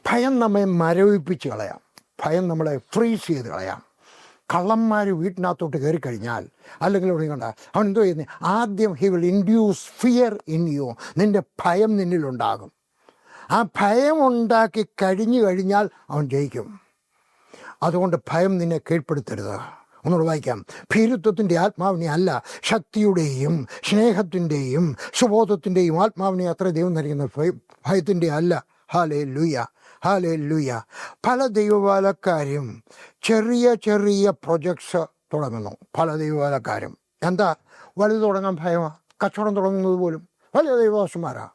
ഭയം നമ്മെ മരവിപ്പിച്ച് കളയാം, ഭയം നമ്മളെ ഫ്രീസ് ചെയ്ത് കളയാം. കള്ളന്മാർ വീട്ടിനകത്തോട്ട് കയറി കഴിഞ്ഞാൽ, അല്ലെങ്കിൽ ഇവിടെ കണ്ട അവൻ എന്തോ ചെയ്യുന്നത്, ആദ്യം he will induce fear in you. നിൻ്റെ ഭയം നിന്നിലുണ്ടാകും. ആ ഭയം ഉണ്ടാക്കി കഴിഞ്ഞാൽ അവൻ ജയിക്കും. അതുകൊണ്ട് ഭയം നിന്നെ കീഴ്പ്പെടുത്തരുത്. ഒന്നുകൂടെ വായിക്കാം. ഭീരുത്വത്തിൻ്റെ ആത്മാവിനെ അല്ല, ശക്തിയുടെയും സ്നേഹത്തിൻ്റെയും സുബോധത്തിൻ്റെയും ആത്മാവിനെ അത്ര ദൈവം നൽകുന്ന ഭയത്തിൻ്റെ അല്ല. ഹല്ലേലൂയ. പല ദൈവവേലക്കാരും ചെറിയ പ്രൊജക്ട്സ് തുടങ്ങുന്നു. പല ദൈവവേലക്കാരും എന്താ, വലുത് തുടങ്ങാൻ ഭയമാണ്. കച്ചവടം തുടങ്ങുന്നത് പോലും വലിയ ദൈവദാസന്മാരാണ്.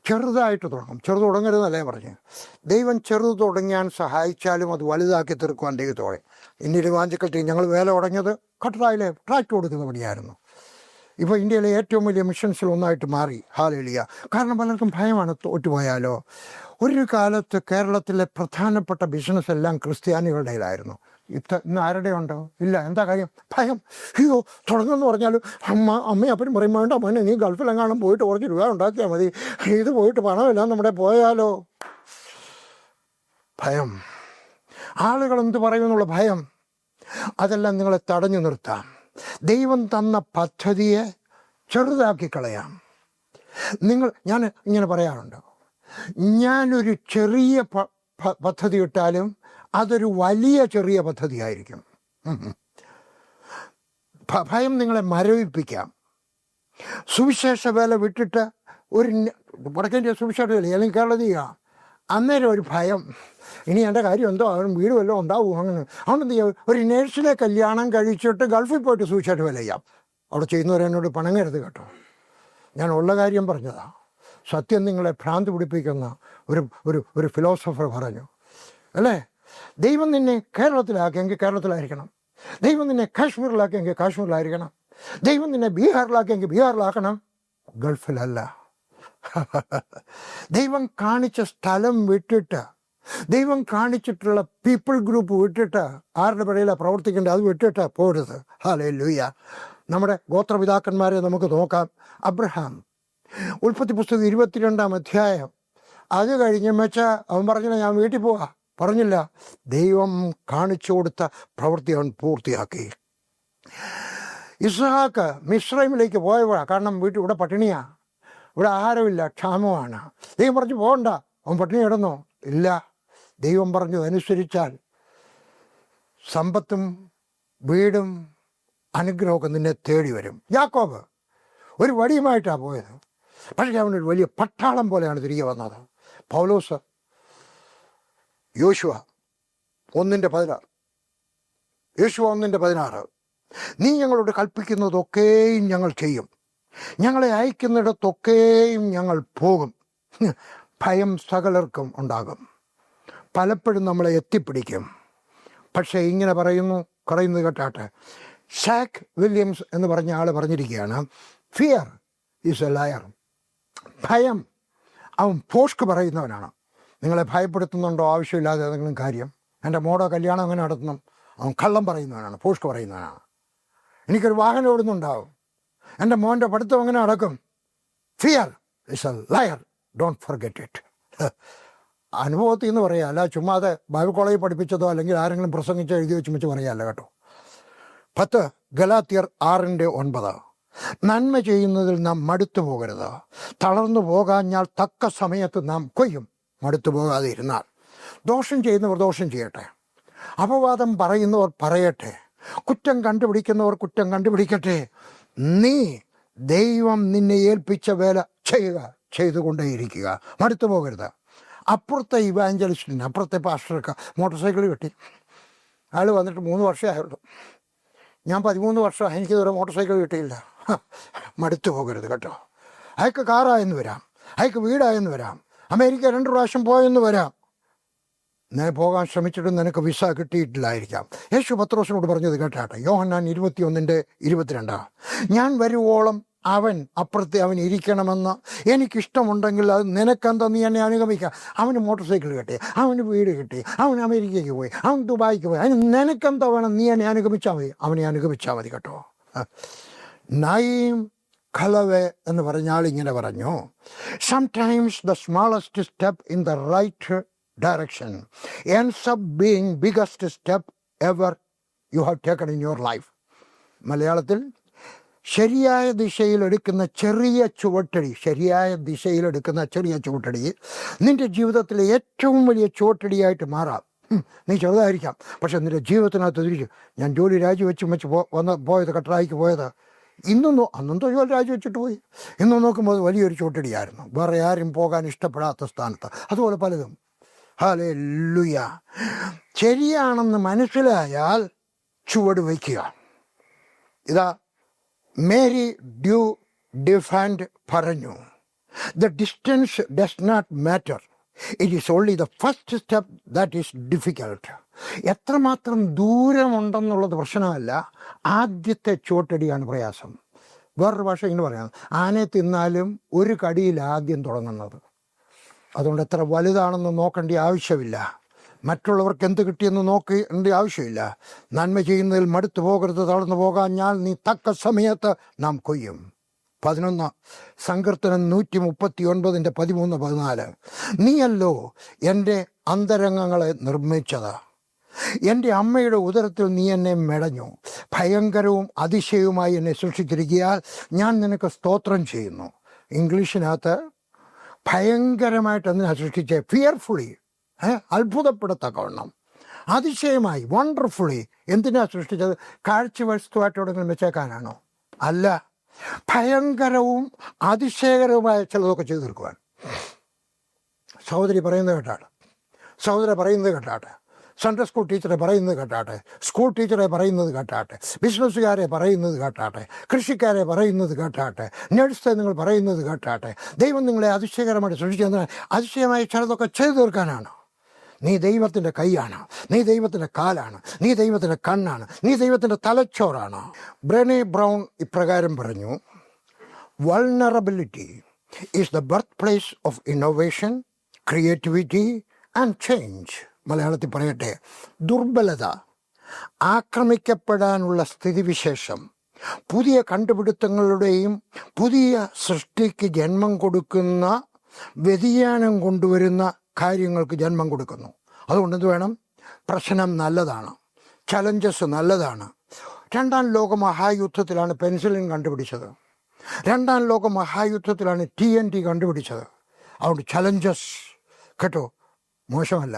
ചെറുതായിട്ട് തുടങ്ങും. ചെറുത് തുടങ്ങരുതെന്നല്ലേ പറഞ്ഞ്. ദൈവം ചെറുത് തുടങ്ങാൻ സഹായിച്ചാലും അത് വലുതാക്കി തീർക്കുവാൻ ദൈവത്തോടെ. ഇന്ത്യയിൽ വാഞ്ചക്കട്ടി ഞങ്ങൾ വേല തുടങ്ങിയത് കട്ടറായിലെ ട്രാക്ട് കൊടുക്കുന്ന പണിയായിരുന്നു. ഇപ്പോൾ ഇന്ത്യയിലെ ഏറ്റവും വലിയ മിഷൻസിൽ ഒന്നായിട്ട് മാറി. ഹല്ലേലൂയ. കാരണം പലർക്കും ഭയമാണ്, തോറ്റുപോയാലോ. ഒരു കാലത്ത് കേരളത്തിലെ പ്രധാനപ്പെട്ട ബിസിനസ് എല്ലാം ക്രിസ്ത്യാനികളുടേതായിരുന്നു. ഇന്ന് ആരുടെ ഉണ്ടോ? ഇല്ല. എന്താ കാര്യം? ഭയം. അയ്യോ, തുടങ്ങുമെന്ന് പറഞ്ഞാൽ അമ്മയും അപ്പനും പറയും, വേണ്ട മോനെ, നീ ഗൾഫിലെങ്ങാനും പോയിട്ട് കുറച്ച് രൂപ ഉണ്ടാക്കിയാൽ മതി, ഇത് പോയിട്ട് പണമില്ല നമ്മുടെ പോയാലോ. ഭയം. ആളുകൾ എന്ത് പറയുമെന്നുള്ള ഭയം, അതെല്ലാം നിങ്ങളെ തടഞ്ഞു നിർത്താം. ദൈവം തന്ന പദ്ധതിയെ ചെറുതാക്കി കളയാം. ഞാൻ ഇങ്ങനെ പറയാറുണ്ട്, ഞാനൊരു ചെറിയ പദ്ധതി ഇട്ടാലും അതൊരു വലിയ ചെറിയ പദ്ധതിയായിരിക്കും. ഭയം നിങ്ങളെ മരവിപ്പിക്കാം. സുവിശേഷ വേല വിട്ടിട്ട് ഒരു വടക്കേന്ത്യ സുവിശേഷ വേല അല്ലെങ്കിൽ കേരളീയ, അന്നേരം ഒരു ഭയം, ഇനി എൻ്റെ കാര്യം എന്തോ അവൻ വീട് വല്ലതും ഉണ്ടാവും. അങ്ങനെ അതുകൊണ്ട് എന്ത് ചെയ്യാം, ഒരു നേഴ്സിനെ കല്യാണം കഴിച്ചിട്ട് ഗൾഫിൽ പോയിട്ട് സൂക്ഷിച്ച വില ചെയ്യാം. അവിടെ ചെയ്യുന്നവരെന്നോട് പണങ്ങരുത് കേട്ടോ, ഞാൻ ഉള്ള കാര്യം പറഞ്ഞതാണ്. സത്യം നിങ്ങളെ ഭ്രാന്ത് പിടിപ്പിക്കുന്ന ഒരു ഫിലോസഫർ പറഞ്ഞു അല്ലേ, ദൈവം നിന്നെ കേരളത്തിലാക്കിയെങ്കിൽ കേരളത്തിലായിരിക്കണം. ദൈവം നിന്നെ കാശ്മീരിലാക്കിയെങ്കിൽ കാശ്മീരിലായിരിക്കണം. ദൈവം നിന്നെ ബീഹാറിലാക്കിയെങ്കിൽ ബീഹാറിലാക്കണം, ഗൾഫിലല്ല. ദൈവം കാണിച്ച സ്ഥലം വിട്ടിട്ട്, ദൈവം കാണിച്ചിട്ടുള്ള പീപ്പിൾ ഗ്രൂപ്പ് വിട്ടിട്ട്, ആരുടെ പിഴയിലാണ് പ്രവർത്തിക്കേണ്ടത് അത് വിട്ടിട്ട് പോരുത്. ഹല്ലേലൂയ. നമ്മുടെ ഗോത്രപിതാക്കന്മാരെ നമുക്ക് നോക്കാം. അബ്രഹാം, ഉൽപ്പത്തി പുസ്തകം 22-ാം അധ്യായം, അത് കഴിഞ്ഞ് അവൻ പറഞ്ഞില്ല ഞാൻ വീട്ടിൽ പോവാ, പറഞ്ഞില്ല. ദൈവം കാണിച്ചു കൊടുത്ത പ്രവൃത്തി അവൻ പൂർത്തിയാക്കി. ഇസ്ഹാക്ക് മിസ്രൈമിലേക്ക് പോയപ്പോഴാണ്, കാരണം ഇവിടെ പട്ടിണിയാണ്, ഇവിടെ ആഹാരമില്ല, ക്ഷാമമാണ്. ദൈവം പറഞ്ഞു പോകണ്ട, അവൻ പട്ടിണി കിടന്നോ? ഇല്ല. ദൈവം പറഞ്ഞു അനുസരിച്ചാൽ സമ്പത്തും വീടും അനുഗ്രഹമൊക്കെ നിന്നെ തേടി വരും. യാക്കോബ് ഒരു വടിയുമായിട്ടാണ് പോയത്, പക്ഷേ അവനൊരു വലിയ പട്ടാളം പോലെയാണ് തിരികെ വന്നത്. പൗലോസ്, യോശുവ 1:16, യോശുവ 1:16, നീ ഞങ്ങളോട് കൽപ്പിക്കുന്നതൊക്കെയും ഞങ്ങൾ ചെയ്യും, ഞങ്ങളെ അയക്കുന്നിടത്തൊക്കെയും ഞങ്ങൾ പോകും. ഭയം സകലർക്കും ഉണ്ടാകും, പലപ്പോഴും നമ്മളെ എത്തിപ്പിടിക്കും. പക്ഷേ ഇങ്ങനെ പറയുന്നത് കേട്ടാട്ടെ, ഷാക്ക് വില്യംസ് എന്ന് പറഞ്ഞ ആൾ പറഞ്ഞിരിക്കുകയാണ്, ഫിയർ ഈസ് എ ലയർ. ഭയം അവൻ പോഷ്ക്ക് പറയുന്നവനാണ്. നിങ്ങളെ ഭയപ്പെടുത്തുന്നുണ്ടോ ആവശ്യമില്ലാതെ ഏതെങ്കിലും കാര്യം? എൻ്റെ മോടെ കല്യാണം അങ്ങനെ നടത്തണം, അവൻ കള്ളം പറയുന്നവനാണ്, പോഷ്ക്ക് പറയുന്നവനാണ്. എനിക്കൊരു വാഹനം ഓടുന്നുണ്ടാവും, എൻ്റെ മോൻ്റെ പഠിത്തം അങ്ങനെ നടക്കും. Fear is A layer, don't forget it. അനുഭവത്തിൽ നിന്ന് പറയുക, അല്ല ചുമ്മാതെ ബൈബിൾ കോളേജിൽ പഠിപ്പിച്ചതോ അല്ലെങ്കിൽ ആരെങ്കിലും പ്രസംഗിച്ചോ എഴുതി വെച്ച് പറയുകയല്ല കേട്ടോ. 10 ഗലാത്യർ 6:9, നന്മ ചെയ്യുന്നതിൽ നാം മടുത്തു പോകരുത്, തളർന്നു പോകാഞ്ഞാൽ തക്ക സമയത്ത് നാം കൊയ്യും. മടുത്തു പോകാതെ ഇരുന്നാൽ. ദോഷം ചെയ്യുന്നവർ ദോഷം ചെയ്യട്ടെ, അപവാദം പറയുന്നവർ പറയട്ടെ, കുറ്റം കണ്ടുപിടിക്കുന്നവർ കുറ്റം കണ്ടുപിടിക്കട്ടെ. നീ ദൈവം നിന്നെ ഏൽപ്പിച്ച വേല ചെയ്യുക, ചെയ്തുകൊണ്ടേയിരിക്കുക, മടുത്തു പോകരുത്. അപ്പുറത്തെ ഇവാഞ്ചലിസ്റ്റിന്, അപ്പുറത്തെ പാസ്റ്റർക്ക് മോട്ടോർ സൈക്കിൾ കിട്ടി. അയാൾ വന്നിട്ട് 3 വർഷമേ ആയുള്ളൂ. ഞാൻ 13 വർഷം, എനിക്കിതുവരെ മോട്ടോർ സൈക്കിൾ കിട്ടിയില്ല. മടുത്തു പോകരുത് കേട്ടോ. അയാൾക്ക് കാറായെന്ന് വരാം, അയാൾക്ക് വീടായെന്ന് വരാം, അമേരിക്ക 2 പ്രാവശ്യം പോയെന്ന് വരാം. പോകാൻ ശ്രമിച്ചിട്ടും നിനക്ക് വിസ കിട്ടിയിട്ടില്ലായിരിക്കാം. യേശു പത്രോസിനോട് പറഞ്ഞത് കേട്ടാട്ടെ, യോഹന്നാൻ 21:22, ഞാൻ വരുവോളം അവൻ ഇരിക്കണമെന്ന് എനിക്കിഷ്ടമുണ്ടെങ്കിൽ അത് നിനക്കെന്താ, നീ എന്നെ അനുഗമിക്കാം. അവന് മോട്ടോർ സൈക്കിൾ കിട്ടി, അവന് വീട് കിട്ടി, അവൻ അമേരിക്കയ്ക്ക് പോയി, അവൻ ദുബായിക്ക് പോയി, അതിന് നിനക്കെന്താ വേണം? നീ എന്നെ അനുഗമിച്ചാൽ മതി, അവനെ അനുഗമിച്ചാൽ മതി കേട്ടോ. നയീം ഖലവെ എന്ന് പറഞ്ഞ ആൾ ഇങ്ങനെ പറഞ്ഞു, sometimes the smallest step in the right direction ends up being biggest step ever you have taken in your life. മലയാളത്തിൽ ശരിയായ ദിശയിൽ എടുക്കുന്ന ചെറിയ ചുവട്ടടി നിന്റെ ജീവിതത്തിലെ ഏറ്റവും വലിയ ചുവട്ടടിയായിട്ട് മാറാം. നീ ചെറുതായിരിക്കാം, പക്ഷെ നിന്റെ ജീവിതത്തിനകത്ത് തിരിച്ചു. ഞാൻ ജോലി രാജിവെച്ച് പോയത്, കട്ടറായിക്ക് പോയത്, അന്നെന്തോ ജോലി രാജിവെച്ചിട്ട് പോയി. ഇന്നും നോക്കുമ്പോൾ വലിയൊരു ചുവട്ടടിയായിരുന്നു, വേറെ ആരും പോകാൻ ഇഷ്ടപ്പെടാത്ത സ്ഥാനത്ത്. അതുപോലെ പലതും. ഹല്ലേലൂയ. ശരിയാണെന്ന് മനസ്സിലായാൽ ചുവട് വയ്ക്കുക. ഇതാ മേരി ഡ്യൂ ഡിഫാൻഡ് പറഞ്ഞു, the distance does not matter, it is only the first step that is difficult. എത്രമാത്രം ദൂരമുണ്ടെന്നുള്ളത് പ്രശ്നമല്ല, ആദ്യത്തെ ചുവട്ടടിയാണ് പ്രയാസം. വേറൊരു ഭാഷ ഇങ്ങനെ പറയാം, ആനയെ തിന്നാലും ഒരു കടിയിൽ ആദ്യം തുടങ്ങുന്നത്. അതുകൊണ്ട് എത്ര വലുതാണെന്ന് നോക്കേണ്ട ആവശ്യമില്ല, മറ്റുള്ളവർക്ക് എന്ത് കിട്ടിയെന്ന് നോക്കേണ്ട ആവശ്യമില്ല. നന്മ ചെയ്യുന്നതിൽ മടുത്തു പോകരുത്, തളർന്നു പോകാഞ്ഞാൽ നീ തക്ക സമയത്ത് നാം കൊയ്യും. 11 സങ്കീർത്തനം 139:13-14, നീയല്ലോ എൻ്റെ അന്തരംഗങ്ങളെ നിർമ്മിച്ചത്, എൻ്റെ അമ്മയുടെ ഉദരത്തിൽ നീ എന്നെ മെടഞ്ഞു, ഭയങ്കരവും അതിശയവുമായി എന്നെ സൃഷ്ടിച്ചിരിക്കുകയാൽ ഞാൻ നിനക്ക് സ്തോത്രം ചെയ്യുന്നു. ഇംഗ്ലീഷിനകത്ത് ഭയങ്കരമായിട്ട് എന്തിനാ സൃഷ്ടിച്ചേ? Fearfully, അത്ഭുതപ്പെടത്തക്കവണ്ണം, അതിശയമായി, wonderfully. എന്തിനാ സൃഷ്ടിച്ചത്? കാഴ്ച വസ്തുവായിട്ടെവിടെങ്കിലും വെച്ചേക്കാനാണോ? അല്ല, ഭയങ്കരവും അതിശയകരവുമായ ചിലതൊക്കെ ചെയ്തു തീർക്കുവാൻ. സഹോദരി പറയുന്നത് കേട്ടാട്ടെ, സഹോദര പറയുന്നത് കേട്ടാട്ടെ, സൺഡേ സ്കൂൾ ടീച്ചറെ പറയുന്നത് കേട്ടാട്ടെ, സ്കൂൾ ടീച്ചറെ പറയുന്നത് കേട്ടാട്ടെ, ബിസിനസ്സുകാരെ പറയുന്നത് കേട്ടാട്ടെ, കൃഷിക്കാരെ പറയുന്നത് കേട്ടാട്ടെ, നഴ്സെ നിങ്ങൾ പറയുന്നത് കേട്ടാട്ടെ. ദൈവം നിങ്ങളെ അതിശയകരമായിട്ട് സൃഷ്ടിച്ചതിനാൽ അതിശയമായി ചിലതൊക്കെ ചെയ്തു തീർക്കാനാണ്. നീ ദൈവത്തിൻ്റെ കൈയാണ്, നീ ദൈവത്തിൻ്റെ കാലാണ്, നീ ദൈവത്തിൻ്റെ കണ്ണാണ്, നീ ദൈവത്തിൻ്റെ തലച്ചോറാണ്. ബ്രെനെ ബ്രൗൺ ഇപ്രകാരം പറഞ്ഞു, vulnerability is the birth place of innovation, creativity and change. മലയാളത്തിൽ പറയട്ടെ, ദുർബലത ആക്രമിക്കപ്പെടാനുള്ള സ്ഥിതിവിശേഷം പുതിയ കണ്ടുപിടുത്തങ്ങളുടെയും പുതിയ സൃഷ്ടിക്ക് ജന്മം കൊടുക്കുന്ന, വ്യതിയാനം കൊണ്ടുവരുന്ന കാര്യങ്ങൾക്ക് ജന്മം കൊടുക്കുന്നു. അതുകൊണ്ട് എന്ത് വേണം? പ്രശ്നം നല്ലതാണ്, ചലഞ്ചസ് നല്ലതാണ്. 2ാം ലോക മഹായുദ്ധത്തിലാണ് പെൻസിലിൻ കണ്ടുപിടിച്ചത്. 2ാം ലോക മഹായുദ്ധത്തിലാണ് TNT കണ്ടുപിടിച്ചത്. അതുകൊണ്ട് ചലഞ്ചസ് കേട്ടോ മോശമല്ല.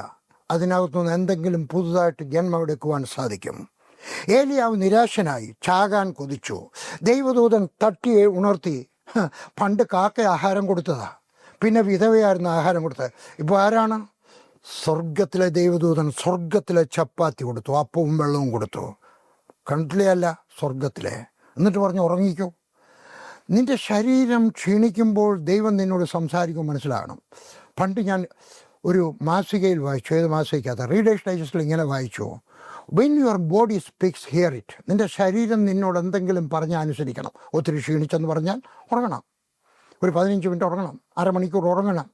അതിനകത്തുനിന്ന് എന്തെങ്കിലും പുതുതായിട്ട് ജന്മമെടുക്കുവാൻ സാധിക്കും. ഏലിയാവ് നിരാശനായി, ചാകാൻ കൊതിച്ചു. ദൈവദൂതൻ തട്ടി ഉണർത്തി. പണ്ട് കാക്ക ആഹാരം കൊടുത്തതാ, പിന്നെ വിധവയായിരുന്നു ആഹാരം കൊടുത്തത്. ഇപ്പോൾ ആരാണ്? സ്വർഗത്തിലെ ദൈവദൂതൻ സ്വർഗത്തിലെ ചപ്പാത്തി കൊടുത്തു, അപ്പവും വെള്ളവും കൊടുത്തു. കണ്ടിലേ അല്ല, സ്വർഗത്തിലെ. എന്നിട്ട് പറഞ്ഞു, ഉറങ്ങിക്കോ. നിന്റെ ശരീരം ക്ഷീണിക്കുമ്പോൾ ദൈവം നിന്നോട് സംസാരിക്കും, മനസ്സിലാകണം. പണ്ട് ഞാൻ ഒരു മാസികയിൽ വായിച്ചു, ഏത് മാസികയ്ക്കകത്ത്, റീഡേഴ്സ് ഡൈജസ്റ്റിൽ ഇങ്ങനെ വായിച്ചു, when your body speaks here it. നിൻ്റെ ശരീരം നിന്നോട് എന്തെങ്കിലും പറഞ്ഞാൽ അനുസരിക്കണം. ഒത്തിരി ക്ഷീണിച്ചെന്ന് പറഞ്ഞാൽ ഉറങ്ങണം, ഒരു 15 മിനിറ്റ് ഉറങ്ങണം, അരമണിക്കൂർ ഉറങ്ങണം.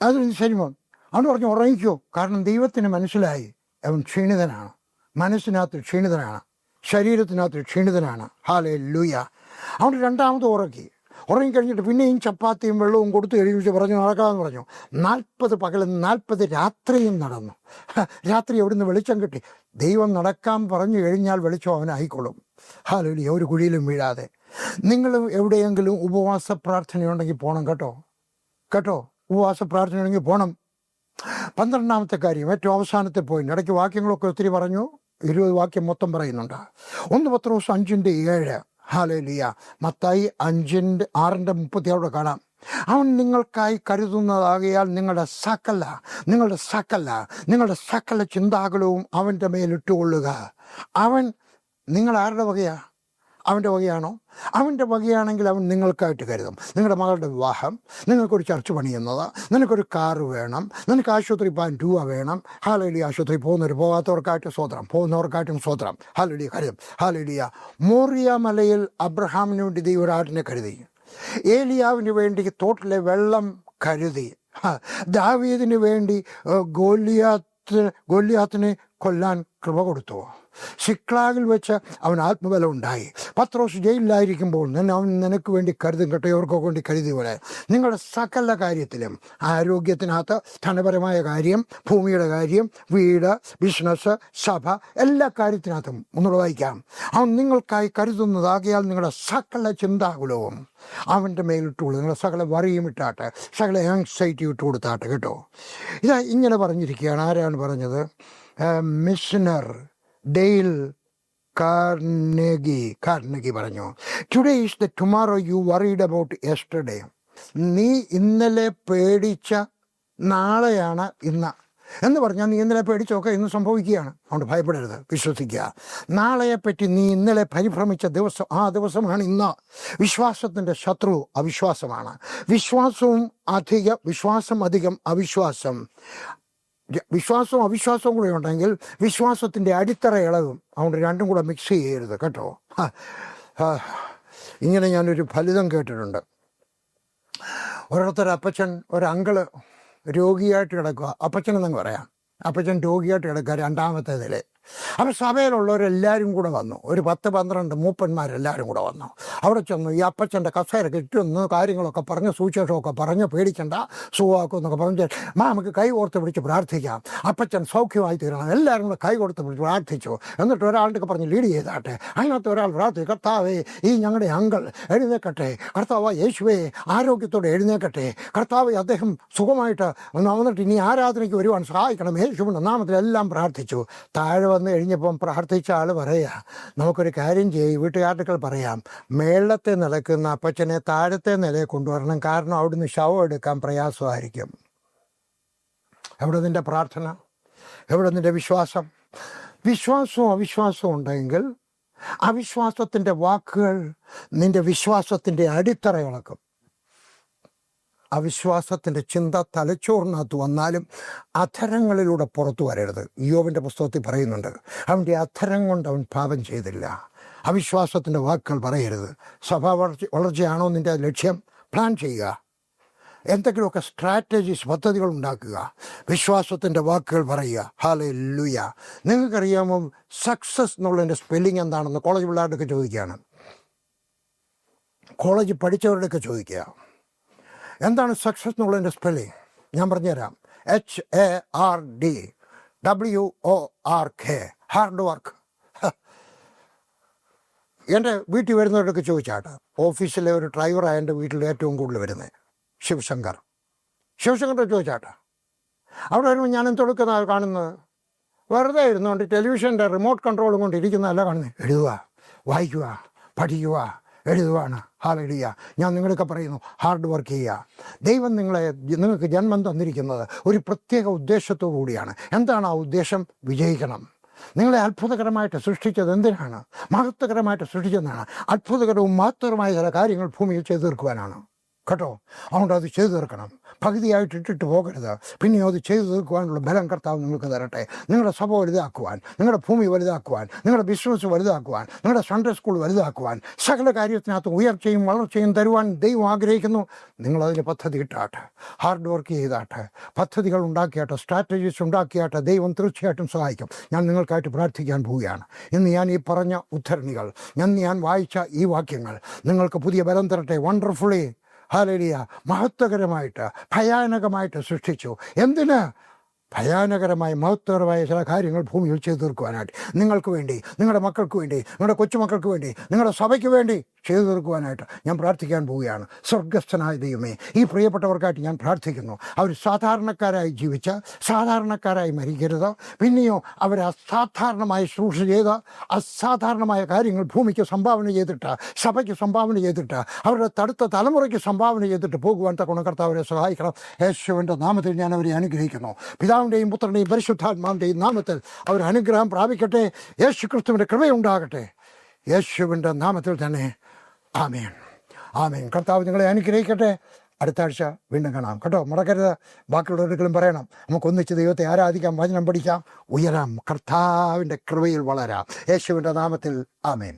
അതൊരു ശരിമോ? അവൻ പറഞ്ഞു ഉറങ്ങിക്കോ. കാരണം ദൈവത്തിന് മനസ്സിലായി അവൻ ക്ഷീണിതനാണ്, മനസ്സിനകത്ത് ക്ഷീണിതനാണ്, ശരീരത്തിനകത്ത് ക്ഷീണിതനാണ്. ഹല്ലേലൂയ. അവൻ 2ാമത് ഉറങ്ങിക്കഴിഞ്ഞിട്ട് പിന്നെയും ചപ്പാത്തിയും വെള്ളവും കൊടുത്തു കഴിഞ്ഞിട്ട് പറഞ്ഞു നടക്കാമെന്ന് പറഞ്ഞു. 40 പകലും 40 രാത്രിയും നടന്നു. രാത്രി എവിടുന്ന് വെളിച്ചം കിട്ടി? ദൈവം നടക്കാൻ പറഞ്ഞു കഴിഞ്ഞാൽ വെളിച്ചം അവനായിക്കൊള്ളും. ഹല്ലേലൂയ. ഒരു കുഴിയിലും വീഴാതെ. നിങ്ങൾ എവിടെയെങ്കിലും ഉപവാസ പ്രാർത്ഥനയുണ്ടെങ്കിൽ പോകണം കേട്ടോ. ഉപവാസ പ്രാർത്ഥനയുണ്ടെങ്കിൽ പോകണം. 12ാമത്തെ കാര്യം, ഏറ്റവും അവസാനത്തെ പോയിന്റ്. ഇടയ്ക്ക് വാക്യങ്ങളൊക്കെ ഒത്തിരി പറഞ്ഞു, 20 വാക്യം മൊത്തം പറയുന്നുണ്ട്. 1 പത്രോസ് 5:7. ഹല്ലേലൂയ. മത്തായി 5:6-36 കാണാം. അവൻ നിങ്ങൾക്കായി കരുതുന്നതാകയാൽ നിങ്ങളുടെ സകല ചിന്താകുലവും അവൻ്റെ മേലിട്ടുകൊള്ളുക. അവൻ നിങ്ങൾ ആരുടെ വകയാ? അവൻ്റെ വകയാണോ? അവൻ്റെ വകയാണെങ്കിൽ അവൻ നിങ്ങൾക്കായിട്ട് കരുതും. നിങ്ങളുടെ മകളുടെ വിവാഹം, നിങ്ങൾക്കൊരു ചർച്ച് പണിയുന്നത്, നിനക്കൊരു കാറ് വേണം, നിനക്ക് ആശുപത്രി പോകാൻ രൂപ വേണം. ഹല്ലേലൂയ. ആശുപത്രി പോകാത്തവർക്കായിട്ട് സ്വോത്രം, പോകുന്നവർക്കായിട്ടും സ്വോത്രം. ഹല്ലേലൂയ. കരുതും. ഹല്ലേലൂയ. മോറിയ മലയിൽ അബ്രഹാമിന് വേണ്ടി ദൈവം ഒരാട്ടിനെ കരുതി. ഏലിയാവിന് വേണ്ടി തോട്ടിലെ വെള്ളം കരുതി. ദാവീദിന് വേണ്ടി ഗോലിയാത്തിനെ കൊല്ലാൻ കൃപ കൊടുത്തു. സിക്ലാഗിൽ വെച്ച് അവൻ ആത്മബലം ഉണ്ടായി. പത്രോസ് ജയിലിലായിരിക്കുമ്പോൾ അവൻ നിനക്ക് വേണ്ടി കരുതും കേട്ടോ. ഇവർക്കൊക്കെ വേണ്ടി കരുതി പോലെ നിങ്ങളുടെ സകല കാര്യത്തിലും, ആരോഗ്യത്തിനകത്ത്, ധനപരമായ കാര്യം, ഭൂമിയുടെ കാര്യം, വീട്, ബിസിനസ്, സഭ, എല്ലാ കാര്യത്തിനകത്തും ഒന്നുകൂടെ വായിക്കാം. അവൻ നിങ്ങൾക്കായി കരുതുന്നതാകിയാൽ നിങ്ങളുടെ സകല ചിന്താകുലവും അവൻ്റെ മേലിട്ടുള്ളൂ. നിങ്ങളുടെ സകല വറിയും ഇട്ടാട്ടെ, സകല ആങ്സൈറ്റി ഇട്ട് കൊടുത്താട്ടെ കേട്ടോ. ഇതാ ഇങ്ങനെ പറഞ്ഞിരിക്കുകയാണ്. ആരാണ് പറഞ്ഞത്? മിഷണർ ഡെയിൽ കാർനെഗി പറഞ്ഞു, today is the tomorrow U worried about yesterday. നീ ഇന്നലെ പേടിച്ച നാളെയാണ് ഇന്ന് എന്ന് പറഞ്ഞാൽ, നീ ഇന്നലെ പേടിച്ചൊക്കെ ഇന്ന് സംഭവിക്കുകയാണ്. അതുകൊണ്ട് ഭയപ്പെടരുത്, വിശ്വസിക്കുക. നാളെയെപ്പറ്റി നീ ഇന്നലെ പരിഭ്രമിച്ച ദിവസം, ആ ദിവസമാണ് ഇന്ന്. വിശ്വാസത്തിൻ്റെ ശത്രു അവിശ്വാസമാണ്. വിശ്വാസം അധികം അവിശ്വാസം. വിശ്വാസവും അവിശ്വാസവും കൂടെ ഉണ്ടെങ്കിൽ വിശ്വാസത്തിൻ്റെ അടിത്തറ ഇളകും. അതുകൊണ്ട് രണ്ടും കൂടെ മിക്സ് ചെയ്യരുത് കേട്ടോ. ഇങ്ങനെ ഞാനൊരു ഫലിതം കേട്ടിട്ടുണ്ട്. ഓരോരുത്തർ അപ്പച്ചൻ, ഒരു അങ്കിള് രോഗിയായിട്ട് കിടക്കുക, അപ്പച്ചൻ എന്നങ്ങ് പറയാം. അപ്പച്ചൻ രോഗിയായിട്ട് കിടക്കുക 2ാമത്തെ നില. അപ്പോൾ സഭയിലുള്ളവരെല്ലാവരും കൂടെ വന്നു. ഒരു 10-12 മൂപ്പന്മാരെല്ലാവരും കൂടെ വന്നു. അവിടെ ചെന്നു ഈ അപ്പച്ചൻ്റെ കസേര കിട്ടുന്ന കാര്യങ്ങളൊക്കെ പറഞ്ഞ്, സുവിശേഷമൊക്കെ പറഞ്ഞ്, പേടിക്കണ്ട, സുഖമാക്കും എന്നൊക്കെ പറഞ്ഞ്, നമുക്ക് കൈ കോർത്ത് പിടിച്ച് പ്രാർത്ഥിക്കാം, അപ്പച്ചൻ സൗഖ്യമായി തീരണം. എല്ലാവരും കൂടെ കൈ കൊടുത്ത് പിടിച്ച് പ്രാർത്ഥിച്ചു. എന്നിട്ട് ഒരാളുടെ പറഞ്ഞ് ലീഡ് ചെയ്താട്ടെ. അതിനകത്ത് ഒരാൾ പ്രാർത്ഥിച്ചു, കർത്താവേ, ഈ ഞങ്ങളുടെ അങ്കിൾ എഴുന്നേക്കട്ടെ, കർത്താവ് യേശുവേ ആരോഗ്യത്തോടെ എഴുന്നേക്കട്ടെ, കർത്താവ് അദ്ദേഹം സുഖമായിട്ട് വന്നിട്ട് ഇനി ആരാധനയ്ക്ക് വരുവാൻ സഹായിക്കണം, യേശുവിൻ്റെ നാമത്തിൽ എല്ലാം പ്രാർത്ഥിച്ചു. താഴെ വന്ന് കഴിഞ്ഞപ്പം പ്രാർത്ഥിച്ച ആൾ പറയാ, നമുക്കൊരു കാര്യം ചെയ്യും, വീട്ടുകാർട്ടുകൾ പറയാം, മേളത്തെ നിലക്കുന്ന അപ്പച്ചനെ താഴത്തെ നിലയെ കൊണ്ടുവരണം, കാരണം അവിടുന്ന് ശവം എടുക്കാൻ പ്രയാസമായിരിക്കും. എവിടെ നിൻ്റെ പ്രാർത്ഥന? എവിടെ നിൻ്റെ വിശ്വാസം? വിശ്വാസവും അവിശ്വാസവും ഉണ്ടെങ്കിൽ അവിശ്വാസത്തിൻ്റെ വാക്കുകൾ നിൻ്റെ വിശ്വാസത്തിൻ്റെ അടിത്തറ ഇളക്കും. അവിശ്വാസത്തിൻ്റെ ചിന്ത തലച്ചോറിനകത്ത് വന്നാലും അധരങ്ങളിലൂടെ പുറത്തു വരരുത്. യോബിൻ്റെ പുസ്തകത്തിൽ പറയുന്നുണ്ട്, അവൻ്റെ അധരം കൊണ്ട് അവൻ പാപം ചെയ്തില്ല. അവിശ്വാസത്തിൻ്റെ വാക്കുകൾ പറയരുത്. സഭാ വളർച്ചയാണോ നിൻ്റെ ലക്ഷ്യം? പ്ലാൻ ചെയ്യുക, എന്തെങ്കിലുമൊക്കെ സ്ട്രാറ്റജീസ്, പദ്ധതികൾ ഉണ്ടാക്കുക. വിശ്വാസത്തിൻ്റെ വാക്കുകൾ പറയുക. ഹല്ലേലൂയ. നിങ്ങൾക്കറിയാമോ സക്സസ് എന്നുള്ളതിൻ്റെ സ്പെല്ലിംഗ് എന്താണെന്ന് കോളേജ് പിള്ളേരുടെയൊക്കെ ചോദിക്കുകയാണ്. കോളേജ് പഠിച്ചവരുടെയൊക്കെ ചോദിക്കുക, എന്താണ് സക്സസ് എന്നുള്ളതിൻ്റെ സ്പെല്ലിംഗ്? ഞാൻ പറഞ്ഞുതരാം. HARD WORK, hard work. എൻ്റെ വീട്ടിൽ വരുന്നവരൊക്കെ ചോദിച്ചാട്ടെ, ഓഫീസിലെ ഒരു ഡ്രൈവറാണ് എൻ്റെ വീട്ടിൽ ഏറ്റവും കൂടുതൽ വരുന്നത്, ശിവശങ്കറിൻ്റെ ചോദിച്ചാട്ടെ. അവിടെ വരുമ്പോൾ ഞാൻ എന്തൊടുക്കുന്ന കാണുന്നത്? വെറുതെ ഇരുന്നുകൊണ്ട് ടെലിവിഷൻ്റെ റിമോട്ട് കൺട്രോളും കൊണ്ട് ഇരിക്കുന്നതല്ല കാണുന്നത്. എഴുതുക, വായിക്കുക, പഠിക്കുക, എഴുതുവാണ്. ഹല്ലേലൂയ. ഞാൻ നിങ്ങളൊക്കെ പറയുന്നു, ഹാർഡ് വർക്ക് ചെയ്യുക. ദൈവം നിങ്ങൾക്ക് ജന്മം തന്നിരിക്കുന്നത് ഒരു പ്രത്യേക ഉദ്ദേശത്തോടു കൂടിയാണ്. എന്താണ് ആ ഉദ്ദേശം? വിജയിക്കണം. നിങ്ങളെ അത്ഭുതകരമായിട്ട് സൃഷ്ടിച്ചത് എന്തിനാണ്? മഹത്വകരമായിട്ട് സൃഷ്ടിച്ചതാണ്. അത്ഭുതകരവും മഹത്വകരമായ ചില കാര്യങ്ങൾ ഭൂമിയിൽ ചെയ്തു തീർക്കുവാനാണ് കേട്ടോ. അതുകൊണ്ട് അത് ചെയ്തു തീർക്കണം. പകുതിയായിട്ട് ഇട്ടിട്ട് പോകരുത്. പിന്നെയോ അത് ചെയ്തു തീർക്കുവാനുള്ള ബലം കർത്താവ് നിങ്ങൾക്ക് തരട്ടെ. നിങ്ങളുടെ സഭ വലുതാക്കുവാൻ, നിങ്ങളുടെ ഭൂമി വലുതാക്കുവാൻ, നിങ്ങളുടെ ബിസിനസ് വലുതാക്കുവാൻ, നിങ്ങളുടെ സൺഡേ സ്കൂൾ വലുതാക്കുവാൻ, സകല കാര്യത്തിനകത്ത് ഉയർച്ചയും വളർച്ചയും തരുവാൻ ദൈവം ആഗ്രഹിക്കുന്നു. നിങ്ങളതിന് പദ്ധതി ഇട്ടാട്ടെ, ഹാർഡ് വർക്ക് ചെയ്താട്ടെ, പദ്ധതികൾ ഉണ്ടാക്കിയാട്ടെ, സ്ട്രാറ്റജീസ് ഉണ്ടാക്കിയാട്ടെ. ദൈവം തീർച്ചയായിട്ടും സഹായിക്കും. ഞാൻ നിങ്ങൾക്കായിട്ട് പ്രാർത്ഥിക്കാൻ പോവുകയാണ്. ഇന്ന് ഞാൻ ഈ പറഞ്ഞ ഉദ്ധരണികൾ, ഞാൻ വായിച്ച ഈ വാക്യങ്ങൾ നിങ്ങൾക്ക് പുതിയ ബലം തരട്ടെ. വണ്ടർഫുള്ളി, ഹല്ലേലൂയ, മഹത്വകരമായിട്ട്, ഭയാനകമായിട്ട് സൃഷ്ടിച്ചു. എന്തിന്? ഭയാനകരമായ മഹത്വകരമായ ചില കാര്യങ്ങൾ ഭൂമിയിൽ ചെയ്തു തീർക്കുവാനായിട്ട്, നിങ്ങൾക്ക് വേണ്ടി, നിങ്ങളുടെ മക്കൾക്ക് വേണ്ടി, നിങ്ങളുടെ കൊച്ചുമക്കൾക്ക് വേണ്ടി, നിങ്ങളുടെ സഭയ്ക്ക് വേണ്ടി ചെയ്തു തീർക്കുവാനായിട്ട് ഞാൻ പ്രാർത്ഥിക്കാൻ പോവുകയാണ്. സ്വർഗസ്ഥനായ ദൈവമേ, ഈ പ്രിയപ്പെട്ടവർക്കായിട്ട് ഞാൻ പ്രാർത്ഥിക്കുന്നു. അവർ സാധാരണക്കാരായി ജീവിച്ച് സാധാരണക്കാരായി മരിക്കരുത്. പിന്നെയോ അവർ അസാധാരണമായി ശുശ്രൂഷ ചെയ്ത് അസാധാരണമായ കാര്യങ്ങൾ ഭൂമിക്ക് സംഭാവന ചെയ്തിട്ട്, സഭയ്ക്ക് സംഭാവന ചെയ്തിട്ട്, അവരുടെ തടുത്ത തലമുറയ്ക്ക് സംഭാവന ചെയ്തിട്ട് പോകുവാൻ തക്കവണ്ണം കർത്താവ് അവരെ സഹായിക്കണം. യേശുവിൻ്റെ നാമത്തിൽ ഞാൻ അവരെ അനുഗ്രഹിക്കുന്നു. പിതാവിൻ്റെയും പുത്രൻ്റെയും പരിശുദ്ധാത്മാവിൻ്റെയും നാമത്തിൽ അവർ അനുഗ്രഹം പ്രാപിക്കട്ടെ. യേശു ക്രിസ്തുവിൻ്റെ കൃപയുണ്ടാകട്ടെ. യേശുവിൻ്റെ നാമത്തിൽ തന്നെ ആമേൻ, ആമേൻ. കർത്താവ് നിങ്ങളെ അനുഗ്രഹിക്കട്ടെ. അടുത്ത ആഴ്ച വീണ്ടും കാണാം കേട്ടോ. മറക്കരുത്. ബാക്കിയുള്ളവരെങ്കിലും പറയണം. നമുക്കൊന്നിച്ച് ദൈവത്തെ ആരാധിക്കാം, വചനം പഠിക്കാം, ഉയരാം, കർത്താവിൻ്റെ കൃപയിൽ വളരാം. യേശുവിൻ്റെ നാമത്തിൽ ആമേൻ.